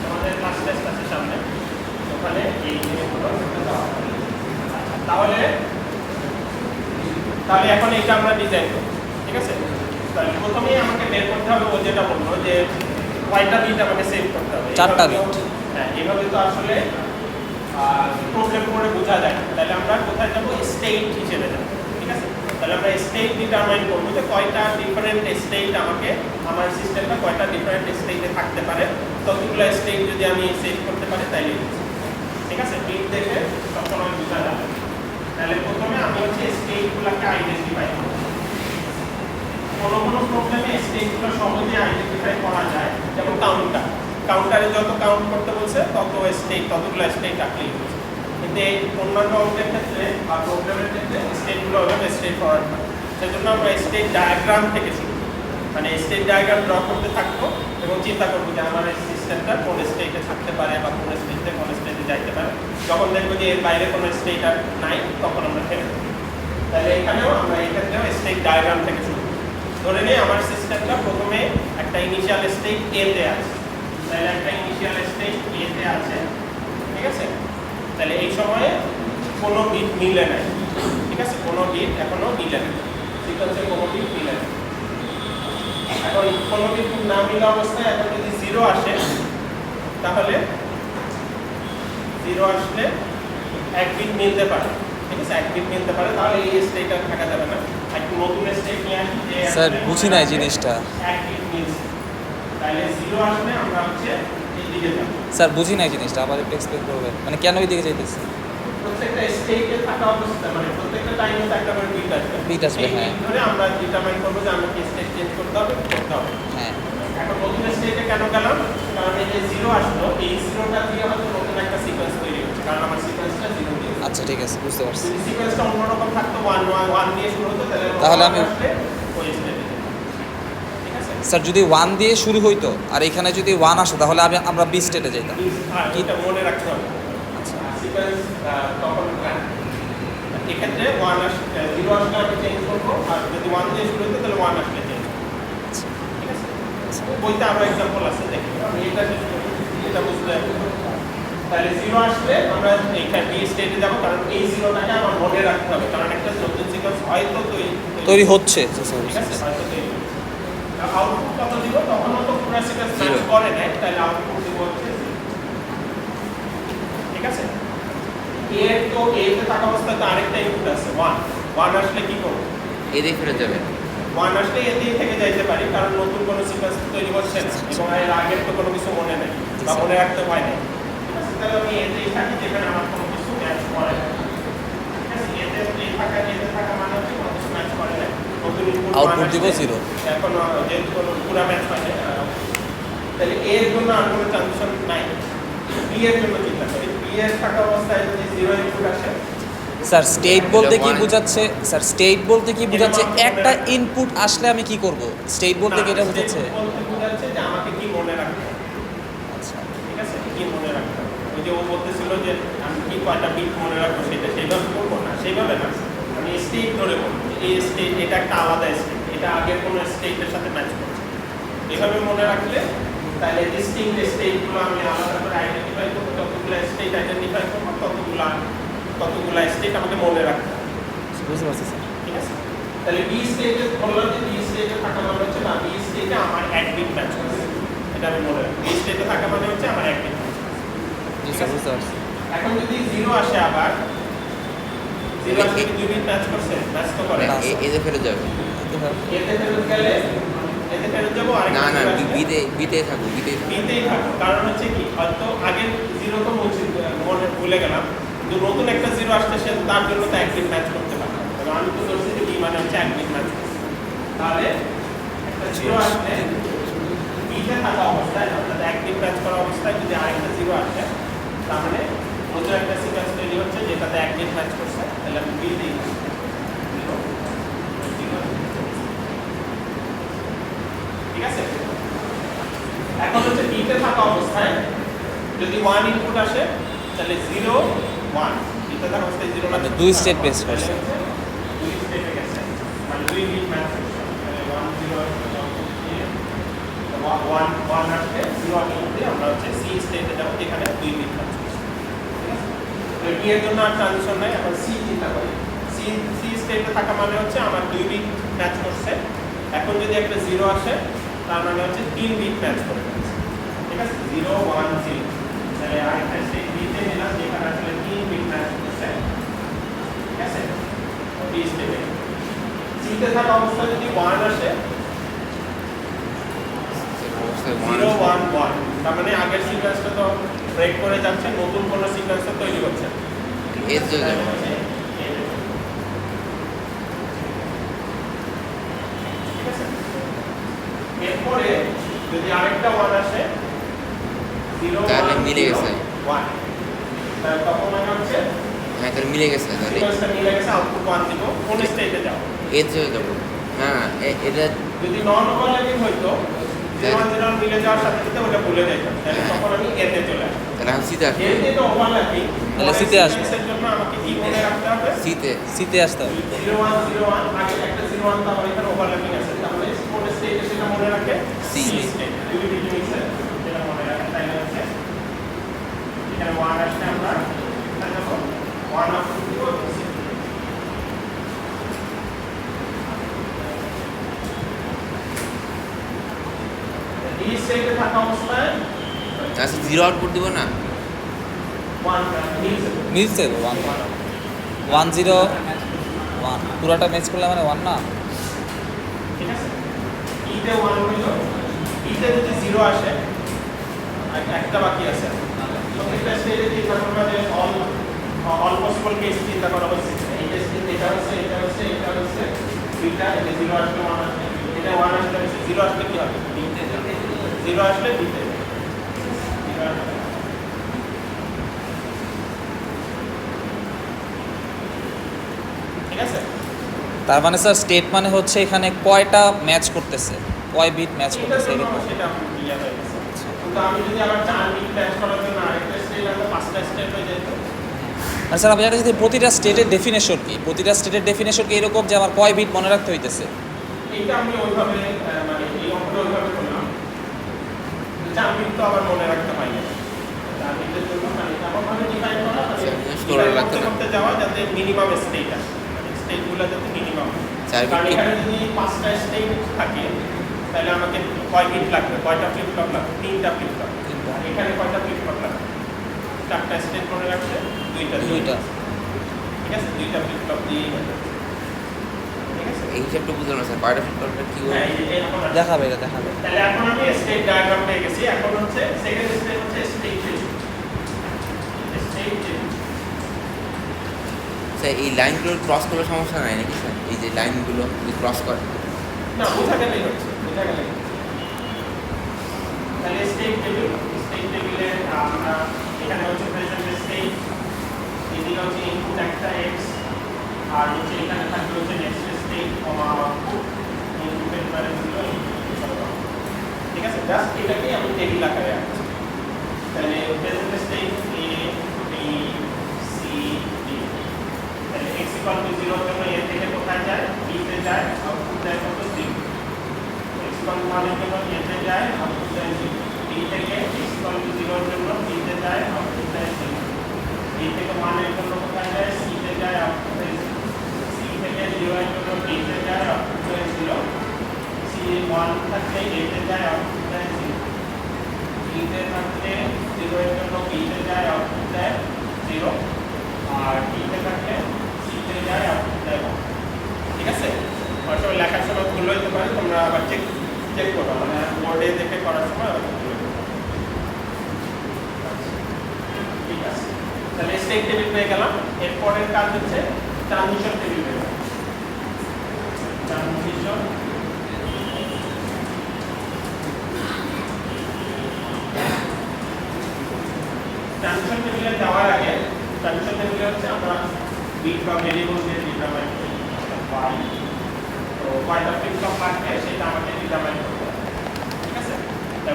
আমাদের ক্লাস টেস্ট আছে সামনে, ওখানে এই জিনিসগুলো দেওয়া হবে। তাহলে এখন এটা আমরা ডিজাইন করব, ঠিক আছে? তাহলে প্রথমেই আমাকে বের করতে হবে, ও যেটা বললো যে কয়টা বিট আমাকে সেভ করতে হবে। 4টা বিট। হ্যাঁ, এইভাবে তো আসলে প্রবলেম করে বোঝা যায় না। তাহলে আমরা কোথায় যাবো? স্টেট হিসেবে যাবো, ঠিক আছে? তাহলে আমরা স্টেট ডিটারমাইন করবো যে কয়টা ডিফারেন্ট স্টেট আমাকে, আমার সিস্টেমটা কয়টা ডিফারেন্ট স্টেটে থাকতে পারে, ততগুলো স্টেট যদি আমি সেভ করতে পারি তাইলে, ঠিক আছে? বিট দেখে সবসময় বোঝা যাবে। তাহলে প্রথমে আমি হচ্ছে স্টেটগুলোকে আইডেন্টিফাই করব। কোনো প্রবলেমে স্টেটগুলো সহজে আইডেন্টিফাই করা যায়, যেমন কাউন্টারে যত কাউন্ট করতে বলছে ততগুলো স্টেট রাখলেই হচ্ছে। কিন্তু এই অন্যান্য অঙ্কের ক্ষেত্রে বা প্রবলেমের ক্ষেত্রে স্টেটগুলো হবে স্টেট ফরওয়ার্ড হয়। সেজন্য আমরা স্টেট ডায়াগ্রাম থেকে শুরু করি, মানে স্টেট ডায়াগ্রাম ড্র করতে থাকবো এবং চিন্তা করবো যে আমার এই সিস্টেমটা কোন স্টেটে থাকতে পারে বা কোন স্টেটে যাইতে পারে। যখন দেখবো যে এর বাইরে কোনো স্টেট আর নাই, তখন আমরা ফেলে দেবো। তাহলে এখানেও আমরা এই ক্ষেত্রেও স্টেট ডায়াগ্রাম থেকে শুরু করি। ধরে নিই আমার সিস্টেমটা প্রথমে একটা ইনিশিয়াল স্টেট এ তে আছে, তাহলে একটা ইনিশিয়াল স্টেট এ তে আছে, ঠিক আছে? তাহলে এই সময়ে কোনো বিট মিলে নাই, ঠিক আছে? কোনো বিট এখনো মিলে নাই, সিকোয়েন্সে কোনো বিট মিলে নাই। এখন কোনো বিট না মিলা অবস্থায় এখন যদি 0 আসে, তাহলে 0 আসলে এক বিট মিলতে পারে, ঠিক আছে? এক বিট মিলতে পারে, তাহলে এই স্টেট আর থাকা যাবে না। একটু নতুন স্টেট নিয়ে আসি যে স্যার বুঝি নাই জিনিসটা। এক বিট মিলছে, তাহলে 0 আসলে আমরা হচ্ছে এই দিকে যাব। স্যার বুঝি নাই জিনিসটা, আবার একটু এক্সপ্লেন করবেন, মানে কেন ওই দিকে যাইতেছে? প্রত্যেকটা স্টেটে থাকা অবস্থা, মানে প্রত্যেকটা টাইমে একটা করে বিট আসবে। বিট আসবে, এই হ্যাঁ। বিট ধরে আমরা ডিটারমাইন করবো যে আমাকে স্টেট চেঞ্জ করতে হবে। হ্যাঁ, এখন নতুন স্টেটে কেন গেলাম? কারণ এই যে 0 আসলো, এই 0টা দিয়ে হয়তো নতুন একটা সিকোয়েন্স তৈরি হচ্ছে, কারণ আমার সিকোয়েন্সটা 0 দিয়ে। আচ্ছা ঠিক আছে, বুঝতে পারছি। যদি সিকোয়েন্সটা অন্যরকম থাকতো 1 দিয়ে শুরু হতো, তাহলে আমি আসলে ওই স্টেটে যেতাম, ঠিক আছে? স্যার যদি 1 দিয়ে শুরু হইতো আর এখানে যদি 1 আসে, তাহলে আমরা বি স্টেটে যাইতাম। এটা মনে রাখতে হবে। সিকোয়েন্স তখন এক্ষেত্রে 0 আসলে আমি চেঞ্জ করবো, আর যদি 1 দিয়ে শুরু হতো তাহলে 1 আসলে চেঞ্জ করবো, ঠিক আছে? বইতে আরো এক্সাম্পল আছে, দেখি আমি এটা শেষ করি, এটা বুঝতে হবে। তাহলে 0 আসলে আমরা এইখানে বি স্টেটে যাবো, কারণ এই 0টাকে আমার মনে রাখতে হবে, কারণ একটা নতুন সিকোয়েন্স হয়তো তৈরি হচ্ছে। ঠিক আছে? হয়তো তৈরি হচ্ছে। আউটপুট কত দিব? তখনও তো পুরো সিকোয়েন্স ম্যাচ করে নাই, তাহলে আউটপুট দিব হচ্ছে 0, ঠিক আছে? এর তো এতে থাকা অবস্থায় তো আরেকটা ইনপুট আছে 1 আসলে কি করব? এদিকে ফেরত যাবে। 1 আসলে এদিকে থেকে যাইতে পারি, কারণ নতুন কোনো সিকোয়েন্স তৈরি হচ্ছে না এবং এর আগের তো কোনো কিছু মনে নেই বা মনে রাখতে হয় না, ঠিক আছে? তাহলে আমি এতেই থাকি যেখানে আমার কোনো কিছু ম্যাচ করে না, ঠিক আছে? এতে থাকা মানে হচ্ছে কোনো কিছু ম্যাচ করে না, নতুন ইনপুট আউটপুট দিব 0। এখন যেহেতু কোনো পুরো ম্যাচ হয় না, তাহলে এর জন্য আর কোনো ট্রানজিশন নাই। বি এর জন্য চিন্তা করি, বি এর থাকা অবস্থায় যদি 0 ইনপুট আসে, স্যার স্টেট বলতে কি বোঝাচ্ছে? স্যার স্টেট বলতে কি বোঝাচ্ছে? একটা ইনপুট আসলে আমি কি করব? স্টেট বলতে কি এটা বোঝাচ্ছে? বলতে বোঝাচ্ছে যে আমাকে কি মনে রাখতে হবে, আচ্ছা, ঠিক আছে? কি মনে রাখতে হবে? ওই যে ও বলতেছিল যে আমি কি কয়টা বিট মনে রাখবো, সেটা সেইভাবে করবো না, সেইভাবে না, আমি স্টেট ধরে বলবো এই স্টেট, এটা একটা আলাদা স্টেট, এটা আগের কোনো স্টেটের সাথে ম্যাচ করছে। এভাবে মনে রাখলে তাহলে ডিস্টিংক্ট স্টেটগুলো আমি আলাদা করে আইডেন্টিফাই করবো, যতগুলো স্টেট আইডেন্টিফাই করবো ততগুলো স্টেট আমাকে মনে রাখতে হবে, বুঝতে পারছি স্যার। ঠিক আছে? তাহলে বি স্টেটে বললাম যে বি স্টেটে থাকা মানে হচ্ছে না, বি স্টেটে আমার এক বিট ম্যাচ করছে, এটা আমি মনে রাখবো। বি স্টেটে থাকা মানে হচ্ছে আমার এক বিট ম্যাচ করছে। জি স্যার, বুঝতে পারছি। এখন যদি 0 আসে, আবার 0 আসলে কি 2 বিট ম্যাচ করছে? ম্যাচ তো করে না। এদিকে ফেরত যাবে। এতে ফেরত গেলে এতে ফেরত যাবো, আর না না, বিতে থাকো, বিতেই থাকবো। কারণ হচ্ছে কি, হয়তো আগের 0 তো মনে ভুলে গেলাম, কিন্তু নতুন একটা 0 আসছে, সে তার জন্য তো এক বিট ম্যাচ করতে পারে। কারণ আমি তো ধরছি যে বি মানে হচ্ছে এক বিট ম্যাচ করছে, তাহলে একটা 0 আসলে বিতে থাকা অবস্থায়, অর্থাৎ এক বিট ম্যাচ করা অবস্থায় যদি আরেকটা 0 আসে, তার মানে নতুন একটা সিকোয়েন্স তৈরি হচ্ছে যেটাতে এক বিট ম্যাচ করছে, তাহলে আমি বিতেই থাকবো। ঠিক আছে? এখন হচ্ছে বি তে থাকা অবস্থায় যদি 1 ইনপুট আসে তাহলে 0 1 বিতে থাকা অবস্থায় 0 মানে দুই স্টেট বেস করছে। দুই স্টেটে গেছে মানে দুই বিট ম্যাচ করছে মানে 1 0 1 1 আসলে 0 আসলে আমরা হচ্ছে সি স্টেটে যাব যেখানে দুই বিট ম্যাচ করছে। তো বি এর জন্য আর ট্রানজিশন নাই, এখন সি চিন্তা করি। সি স্টেটে থাকা মানে হচ্ছে আমার দুই বিট ম্যাচ করছে। এখন যদি একটা 0 আসে তার মানে হচ্ছে 3 বিট ম্যাচ করে ফেলছে। ঠিক আছে 0 1 0 তাহলে আরেকটা স্টেট বিতে নিলাম যেখানে আসলে 3 বিট ম্যাচ করছে। ঠিক আছে বি স্টেটে সিতে থাকা অবস্থায় যদি 1 আসে 0 1 1 তার মানে আগের সিকোয়েন্সটা তো ব্রেক করে যাচ্ছে, নতুন কোন সিকোয়েন্স তৈরি হচ্ছে। এর জন্য ঠিক আছে এরপরে যদি আরেকটা 1 আসে 0 তাহলে 1 মিলে গেছে। 1 তাহলে তখন মানে হচ্ছে হ্যাঁ তাহলে মিলে গেছে তাহলে সিকোয়েন্সটা মিলে গেছে, আউটপুট 1 দিব। কোন স্টেটে যাও এর জন্য যাবো। হ্যাঁ এটা যদি নন ওভারল্যাপিং হইতো 0 1 0 মিলে যাওয়ার সাথে সাথে ওটা ভুলে যাইতাম, তাহলে তখন আমি এতে চলে আসতাম। তাহলে আমি সিতে আসবো। এতে তো ওভারল্যাপিং তাহলে সিতে আসবো। এর জন্য আমাকে কি মনে রাখতে হবে সিতে আসতে হবে। 0 1 0 1 আগে একটা 0 1 তাহলে এখানে ওভারল্যাপিং আছে, তাহলে কোন স্টেটে সেটা মনে রাখে সি স্টেট দুই বিট মিক্সার যেটা মনে রাখে। তাইলে হচ্ছে এখানে 1 আসলে আমরা এখানে যাব 1 আপ টু 2 এই স্টেটে থাকা অবস্থায় আচ্ছা 0 আউটপুট দিব না 1 মিক্সার মিলছে 1 1 0 1 পুরোটা ম্যাচ করলে মানে 1 না। ঠিক আছে ইতে 1 হইল, ইতে যদি 0 আসে আর একটা বাকি আছে প্রত্যেকটা স্টেজে চিন্তা করবা যে অল পসিবল কেস চিন্তা করা হচ্ছে। এই কেসে এটা হচ্ছে এটা হচ্ছে এটা হচ্ছে দুইটা, এটা 0 আসলে 1 আসলে এটা 1 আসলে 0 আসলে কি হবে বিতে যাবে, 0 আসলে বিতে যাবে। ঠিক আছে তার মানে স্যার স্টেট মানে হচ্ছে এখানে কয়টা ম্যাচ করতেছে, কয় বিট ম্যাচ করতেছে এরকম। সেটা ক্লিয়ার হয়ে গেছে। কিন্তু আমি যদি আবার 4 বিট ম্যাচ করার জন্য আরেকটা স্টেজ আনতে 5টা স্টেপ হয়ে যেত। আর স্যার আপনি জানেন যে প্রতিটা স্টেটের ডেফিনেশন কি, প্রতিটা স্টেটের ডেফিনেশন কি এরকম যে আমার কয় বিট মনে রাখতে হইতেছে। এইটা আমি ওইভাবে মানে এই অঙ্কটা ওইভাবে করলাম। 4 বিট তো আবার মনে রাখতে পারি না। 4 বিটের জন্য মানে এমনভাবে ডিফাইন করা মানে স্টোরে রাখতে না। করতে যাওয়া যাতে মিনিমাম স্টেট আসে, মানে স্টেটগুলো যাতে মিনিমাম। 4 কারণ বিট এখানে যদি 5টা স্টেট থাকে তাহলে আমাকে কয় বিট লাগবে, কয়টা ফ্লিপ ফ্লপ লাগবে, 3টা ফ্লিপ ফ্লপ। আর এখানে কয়টা ফ্লিপ ফ্লপ লাগবে, 4টা স্টেট মনে রাখছে, 2টা। ঠিক আছে 2টা ফ্লিপ ফ্লপ দিয়েই হবে। ঠিক আছে এই হিসাবটা বুঝলাম না স্যার কয়টা ফ্লিপকার্টটা কি হ্যাঁ হবে এই এখন আছে। দেখাবে এটা দেখাবে। তাহলে এখন আমি স্টেট ডায়াগ্রাম পেয়ে গেছি। এখন হচ্ছে সেকেন্ড স্টেপ হচ্ছে state change. State change sir এই লাইনগুলো ক্রস করলে সমস্যা নাই নাকি স্যার এই যে লাইনগুলো যদি ক্রস করে না বোঝা গেলেই হচ্ছে, বোঝা গেলেই। তাহলে স্টেট টেবিলে আমরা এখানে হচ্ছে প্রেজেন্ট স্টেট, এদিকে হচ্ছে ইনপুট একটা x আর হচ্ছে এখানে থাকবে হচ্ছে নেক্সট স্টেট কমা আউটপুট ইনপুটের ভ্যালুগুলো ঠিক আছে। জাস্ট এটাকে আমি টেবিল আকারে রাখছি। তাহলে present state a b c d তাহলে x = 0 এর জন্য a থেকে কোথায় যায় b তে যায়, আউটপুট যায় কত 0। x = 1 এর জন্য a তে যায়, আউটপুট যায় 0। b থেকে x = 0 এর জন্য b তে যায়, আউটপুট যায় 0। b থেকে 1 এর জন্য কোথায় যায় c তে যায়, আউটপুট যায় 0। c থেকে 0 এর জন্য b তে যায়, আউটপুট যায় 0। c 1 থাকলে a তে যায়, আউটপুট যায় 0। b তে থাকলে 0 এর জন্য b তে যায়, আউটপুট যায় 0। আর d তে থাকলে c তে যায়, আউটপুট যায় 1। ঠিক আছে হয়তো লেখার সময় ভুল হইতে পারে, তোমরা আবার চেক করো মানে বোর্ডে দেখে করার সময় আবার ভুল হইতে পারে। ঠিক আছে তাহলে স্টেট টেবিল পেয়ে গেলাম। এরপরের কাজ হচ্ছে ট্রানজিশন টেবিল পেয়ে গেলাম। ট্রানজিশন টেবিলে যাওয়ার আগে ট্রানজিশন টেবিলে হচ্ছে আমরা বিট বা ভেরিয়েবল দিয়ে ডিটারমাইন করি y তো কয়টা ফ্লিপ ফ্লপ লাগবে সেটা আমাকে ডিটারমাইন করতে হবে। ঠিক আছে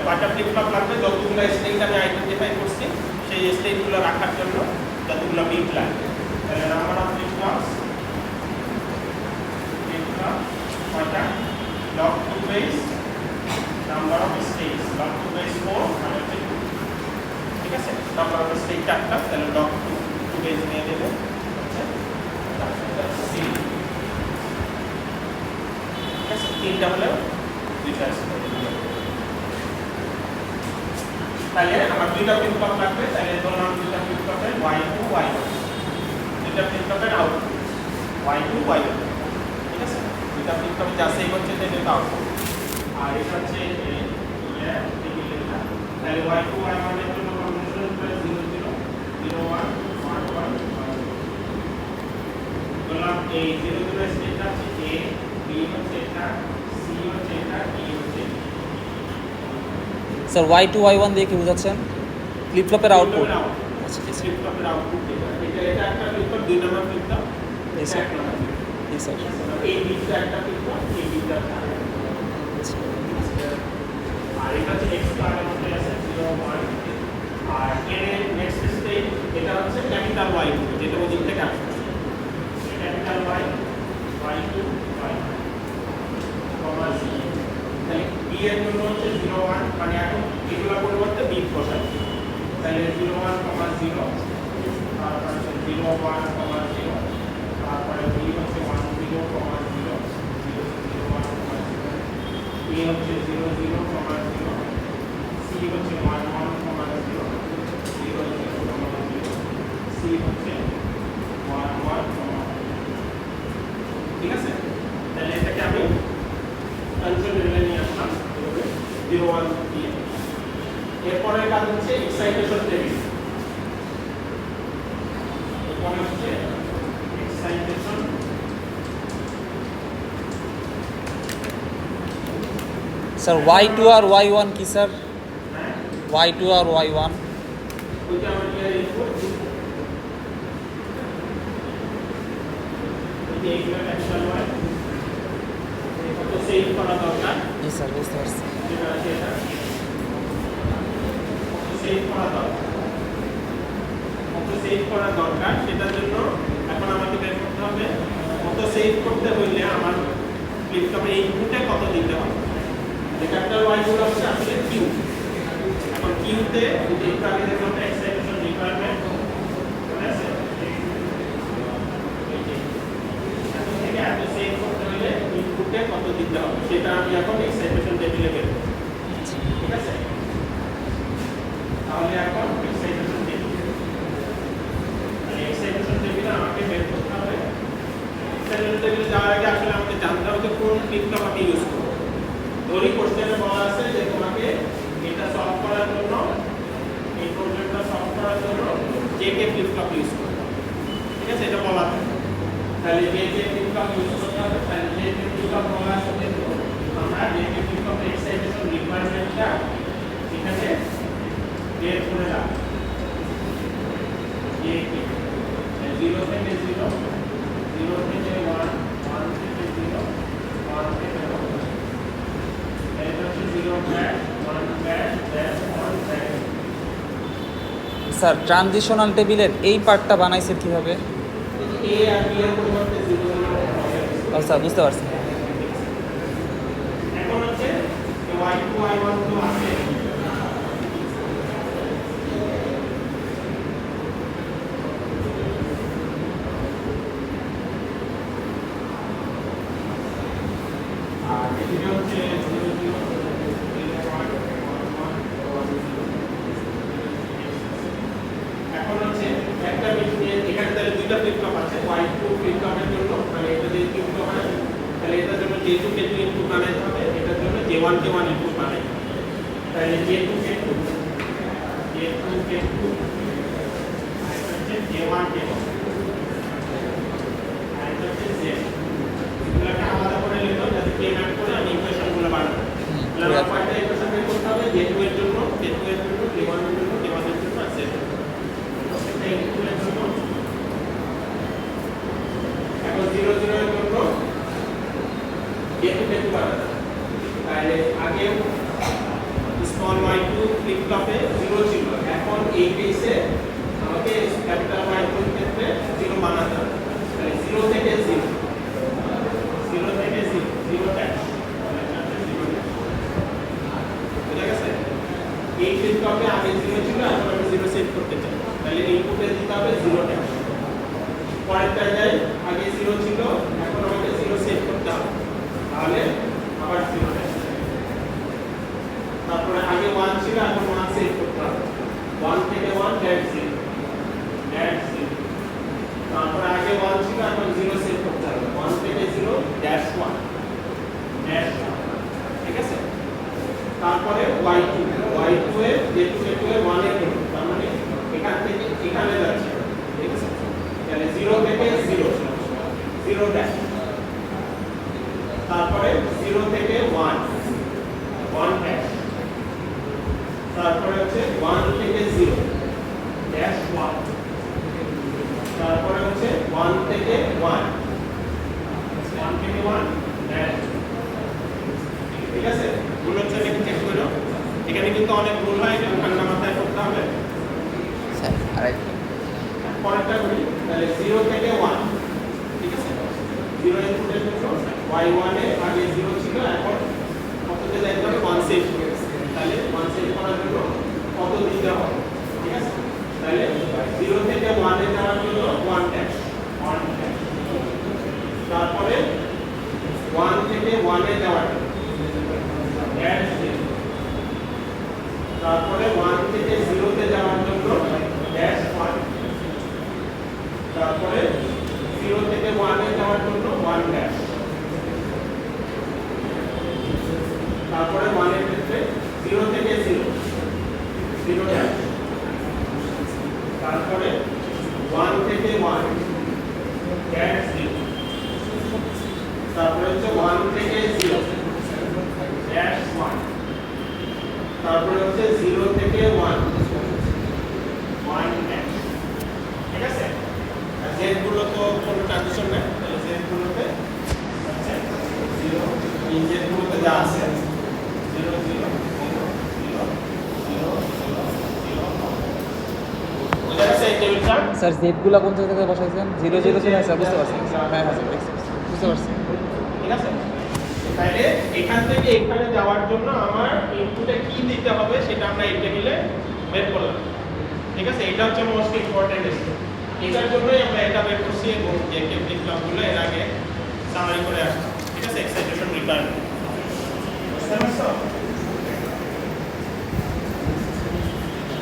কয়টা ফ্লিপ ফ্লপ লাগবে, যতগুলো স্টেট আমি আইডেন্টিফাই করছি সেই স্টেটগুলো রাখার জন্য যতগুলো বিট লাগবে। তাহলে নাম্বার অফ ফ্লিপ ফ্লপস কয়টা, log two base number of states, log two base 4 মানে হচ্ছে 2, ঠিক আছে। নাম্বার অফ স্টেট 4টা, তাহলে লগ টু বেস নিয়ে নেব, ঠিক আছে। 3টা হলো 2টা স্টেট। তাহলে আমার 2টা ফ্লিপ ফ্লপ লাগবে, তাহলে ধরলাম 2টা ফ্লিপ ফ্লপের y2 y1, 2টা ফ্লিপ ফ্লপের আউটপুট y2 y1, ঠিক আছে। 2টা ফ্লিপ ফ্লপ যা সেভ হচ্ছে সেটা আউটপুট, আর এটা হচ্ছে তাহলে y2 y1 এর জন্য কম্বিনেশন প্লাস 0 0 0 1 1 1 ধরলাম এই 0 0 স্টেটটা হচ্ছে a, b হচ্ছে এটা, c হচ্ছে এটা, d হচ্ছে এটা। স্যার y2 y1 দিয়ে কি বোঝাচ্ছেন? ফ্লিপ ফ্লপের আউটপুট। আচ্ছা জি স্যার। ফ্লিপ ফ্লপের আউটপুট এটা একটা flip flop, 2 number flip flop, জি স্যার। জি স্যার। এই বিটটা একটা ফ্লিপ ফ্লপ, এই বিটটা আর এটা হচ্ছে x কার্ডের মধ্যে আছে 0 1, আর এর নেক্সট স্টেট এটা হচ্ছে ক্যাপিটাল Y2 যেটা ওই দিক থেকে আসছে, ক্যাপিটাল Y Y2 Y, কমা c। তাহলে b এর জন্য হচ্ছে 0 1, মানে এখন এগুলা পরিবর্তে বিট বসাচ্ছি, তাহলে 0 1 কমা 0, তারপরে 0 1 কমা 0, তারপরে b হচ্ছে 1 0 কমা 0 0 0 1 কমা 0, a হচ্ছে 0 0 কমা 0, c হচ্ছে 1 1 কমা 0 0 0 কমা 0, c হচ্ছে 1 1 কমা 1, ঠিক আছে। তাহলে এটাকে আমি কন্ট্রোল লেভেলে নিয়ে আসলাম 0 1 দিয়ে। এরপরে কাজ হচ্ছে এক্সাইটেশন টেবিল, এরপরে হচ্ছে এক্সাইটেশন স্যার y2 আর y1 কি স্যার? y2 আর y1 ওইটা আমরা ক্লিয়ার ইনপুট এই এইগুলো ক্যাপিটাল হয়, কত সেভ করা দরকার, জি স্যার বুঝতে পারছি। যেটা আছে এটা কত সেভ করা দরকার, কত সেভ করা দরকার সেটার জন্য এখন আমাকে বের করতে হবে কত সেভ করতে হইলে আমার ফ্লিপ ফ্লপের ইনপুটে কত দিতে হবে। ক্যাপিটাল Y গুলো হচ্ছে আসলে কিউ, এখন কিউতে যদি একটু আগে দেখলাম এক্সাইটেশন রিকোয়ারমেন্ট, ঠিক আছে, এখন থেকে এত সেভ করতে হলে ইনপুটে কত দিতে হবে সেটা আমি এখন এক্সাইটেশন টেবিলে বের করব, ঠিক আছে। তাহলে এখন এক্সাইটেশন টেবিল, তাহলে এক্সাইটেশন টেবিলে আমাকে বের করতে হবে। এক্সাইটেশন টেবিলে যাওয়ার আগে আসলে আমাকে জানতে হবে কোন ফ্লিপ ফ্লপ আমি ইউজ করব। ধরি কোশ্চেনে বলা আছে যে তোমাকে এটা সলভ করার জন্য, এই প্রবলেমটা সলভ করার জন্য জেকে ফ্লিপ ফ্লপ ইউজ করতে হবে, ঠিক আছে, এটা বলা থাকে। তাহলে জেকে ফ্লিপ ফ্লপ ইউজ করতে হবে, তাহলে জেকে ফ্লিপ ফ্লপ বলার সাথে আমরা জেকে ফ্লিপ ফ্লপ এক্সাইটেশন রিকোয়ারমেন্টটা এখানে বের করে রাখবো। জেকে 0 থেকে 0 0 থেকে 1 1 থেকে 0 1 থেকে 1, স্যার ট্রানজিশনাল টেবিলের এই পার্টটা বানাইছেন কিভাবে? স্যার বুঝতে পারছি। এখন হচ্ছে y2 y1 তো আছে, আর এদিকে হচ্ছে 0 0 এখন হচ্ছে একটা বিট নিয়ে এখানে তাহলে দুইটা ফ্লিপ ফ্লপ আছে, y2 ফ্লিপ ফ্লপের জন্য মানে এটা যদি ফ্লিপ ফ্লপ হয় তাহলে এটার জন্য j2 k2 ইনপুট বানাইতে হবে, এটার জন্য j1 k1 ইনপুট বানাইতে হবে। তাহলে j2 k2 আর এটা হচ্ছে j1 k1 আর এটা হচ্ছে z, এগুলোকে আলাদা করে লিখো যাতে k ম্যাপ করে আমি ইকুয়েশনগুলো বানাবো। তাহলে আমার কয়টা ইকুয়েশন বের করতে হবে, j2 এর জন্য k2 এর জন্য j1 এর জন্য k1 এর জন্য আর z এর জন্য। এখন 0 0 এর জন্য j2 k2 বানাবো, তাহলে আগে স্মল ফ্লিপ ফ্লপে 0 ছিল, এখন এই কেসে আমাকে ক্যাপিটাল মাইক্রোর ক্ষেত্রে 0 বানাতে হবে। তাহলে 0 থেকে 0, 0 থেকে 0, 0 ড্যাশ, বুঝা গেছে? এই ফ্লিপ ফ্লপে আগে 0 ছিল, এখন আমি 0 সেট করতে চাই, তাহলে ইনপুটে দিতে হবে 0 ড্যাশ। পরেরটা যাই, আগে 0 ছিল, এখন আমাকে 0 সেট করতে হবে, তাহলে আবার 0 ড্যাশ। তারপরে আগে 1 ছিল, এখন 1 সেট করতে হবে, 1 থেকে 1 ড্যাশ 0, ড্যাশ 0। তারপরে আগে 1 ছিল, এখন 0 সেট করতে হবে, 1 থেকে 0 ড্যাশ 1, ড্যাশ 1, ঠিক আছে? তারপরে y2 এ যেটু এ 1 এর জন্য, তার মানে এখান থেকে এখানে যাচ্ছে, ঠিক আছে? তাহলে 0 থেকে 0, 0 ড্যাশ। তারপরে 0 থেকে 1, 1 ড্যাশ। তারপরে হচ্ছে 1 থেকে 0 ড্যাশ 1। তারপরে হচ্ছে 1 থেকে 1, 1 থেকে 1 ড্যাশ। ঠিক আছে? ভুল হচ্ছে নাকি চেক করো। এখানে কিন্তু অনেক ভুল হয়, এটা ঠান্ডা মাথায় করতে হবে। স্যার আরেকটা পরেরটা করি, তাহলে 0 থেকে 1, ঠিক আছে? 0 ইনপুটের জন্য y1 এ আগে 0 ছিল, এখন কততে যাইতে হবে? 1 সেট করে। তাহলে 1 সেট করার জন্য কত দিতে হবে? ঠিক আছে? তাহলে 0 থেকে 1 এ যাওয়ার জন্য 1 ড্যাশ, 1 ড্যাশ। তারপরে 1 থেকে 1 এ যাওয়ার জন্য ড্যাশ 0। তারপরে 1 থেকে 0 তে যাওয়ার জন্য ড্যাশ 1। তারপরে 0 থেকে 1 এ যাওয়ার জন্য 1 ড্যাশ। তারপরে 1 এর ক্ষেত্রে 0 থেকে 0, 0 ড্যাশ। তারপরে 1 থেকে 1 ড্যাশ 0। তারপরে হচ্ছে 1 থেকে 0 ড্যাশ 1। তারপরে হচ্ছে 0 থেকে 1, 1 ড্যাশ। ঠিক আছে? আর জেড গুলো তো কোনো ট্রানজিশন নাই, তাহলে জেড গুলোতে হচ্ছে 0, এই জেড গুলোতে যা আছে 0 0 0 0 0 0 0। বুঝা গেছে এই টেবিলটা? স্যার জেডগুলো কোন জায়গা থেকে বসাইছেন? 0 0 ছিল স্যার, বুঝতে পারছি। হ্যাঁ হ্যাঁ স্যার, বুঝতে পারছি। ঠিক আছে? তাহলে এখান থেকে এখানে যাওয়ার জন্য আমার ইনপুটে কি দিতে হবে সেটা আমরা এই টেবিলে বের করলাম। ঠিক আছে? এটা হচ্ছে মোস্ট ইম্পর্টেন্ট স্টেপ। এটার জন্যই আমরা এটা বের করছি এবং যে ফ্লিপ ফ্লপগুলো এর আগে সামারি করে আসছি। ঠিক আছে? Excitation requirement. বুঝতে পারছো?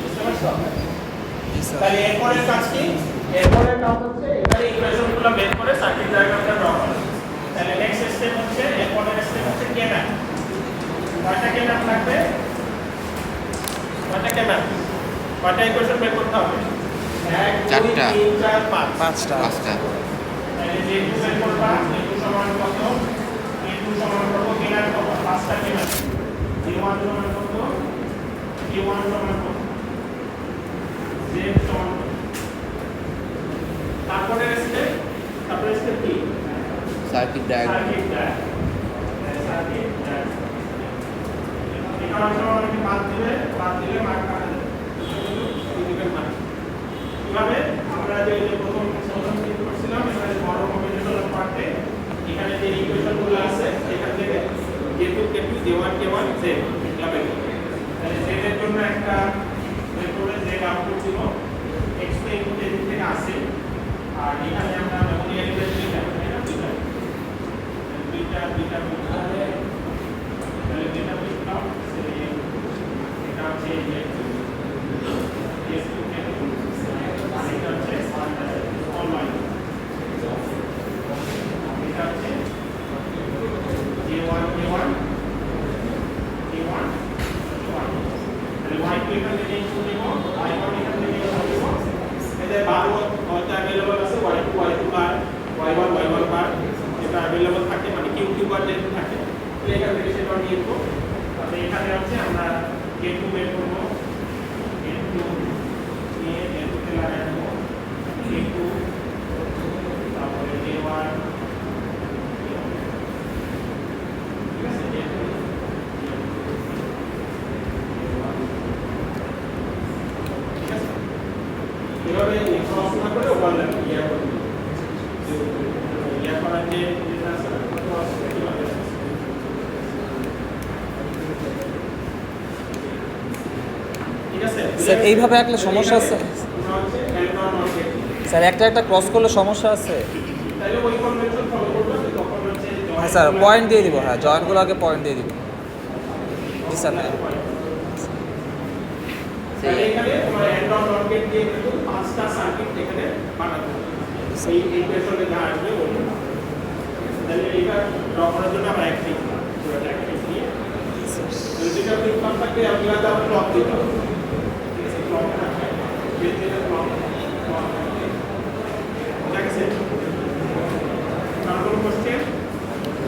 বুঝতে পারছো? তাহলে এরপরের কাজ কি? এরপরের কাজ হচ্ছে এখানে ইকুয়েশনগুলো বের করে সার্কিট ডায়াগ্রামটা ড্র করা। তাহলে নেক্সট স্টেপ হচ্ছে, এরপরের স্টেপ হচ্ছে কে ম্যাপ। কয়টা কে ম্যাপ লাগবে? কয়টা কে ম্যাপ? কয়টা ইকুয়েশন বের করতে হবে? 1 2 3 4 5, 5টা। তাহলে যেটু বের করবা, যেটু সমান কত, যেটু সমান কত, কেনার কত, 5টা কে ম্যাপ। j1 সমান কত, k1 সমান কত, z সমান কত। তারপরে স্টেপ কি? Circuit diagram. এখানে অনেকে বাদ দিলে মার্ক কাটা যাবে। কিভাবে? আমরা যে প্রথম ক্লিক করছিলাম, এখানে বড় কম্বিনেশনাল পার্টে এখানে যে ইকুয়েশনগুলো আছে এখান থেকে k2 k2 j1 k1 z এভাবে। তাহলে z এর জন্য একটা বের করে z আউটপুট দিব, x তো ইনপুট এর দিক থেকে আসে, আর এখানে আমরা মেমরি এলিমেন্ট দিলাম, দুইটা তাহলে দুইটা লিখলাম, এটা হচ্ছে এটা হচ্ছে অনলাইন, এটা হচ্ছে J1 K1 K1 তাহলে y2 এখান থেকে ইনপুট নিব, y1 এখান থেকে ইনপুট নিব, এতে বার হয়তো অ্যাভেলেবল আছে y2 বার, y1 বার, এটা অ্যাভেলেবল থাকে, মানে Q2 বার যেহেতু থাকে, তো এখান থেকে সেটা নিয়ে নেব। তাহলে এখানে হচ্ছে আমরা K2 বের করব, K2 নিয়ে K2 তে লাগাই দেব, K2 তারপরে J1, ঠিক আছে? J2 J1 বললেন ইয়া করার যে যেটা আছে না, cross কিভাবে আছে? ঠিক আছে স্যার এইভাবে আঁকলে সমস্যা আছে আমরা হচ্ছে L1 অবজেক্ট স্যার একটা ক্রস করলে সমস্যা আছে তাহলে ওই কনভেনশন ফলো করবো তখন হচ্ছে হ্যাঁ স্যার পয়েন্ট দিয়ে দিব, হ্যাঁ জয়েন্টগুলো আগে পয়েন্ট দিয়ে দিব। জি স্যার হ্যাঁ তাহলে এখানে তোমার L1 অবজেক্ট দিয়ে কিন্তু 5টা সার্কিট এখানে বানাতে হবে এই ইকুয়েশনে যা আসবে বলবো তাহলে এটা ড্র করার জন্য আমরা এক ক্লিক পুরোটা এক ক্লিক দিয়ে যদি এটা ক্লিক করা থাকে আমরা তার ক্লক দিতে হবে ঠিক আছে ক্লক থাকে বেজের ক্লক ঠিক আছে আর কোনো কোশ্চেন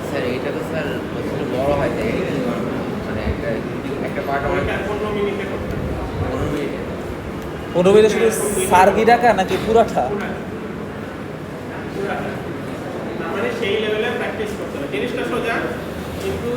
স্যার এটা তো স্যার প্রচুর বড় হয় তাই মানে একটা পার্ট আমার ওইটা 15 মিনিটে করতে হবে 15 মিনিটে 15 মিনিটে শুধু সার্কিট আঁকা নাকি পুরাটা? পুরাটা। না মানে সেই লেভেলে প্র্যাকটিস করতে হবে জিনিসটা সোজা কিন্তু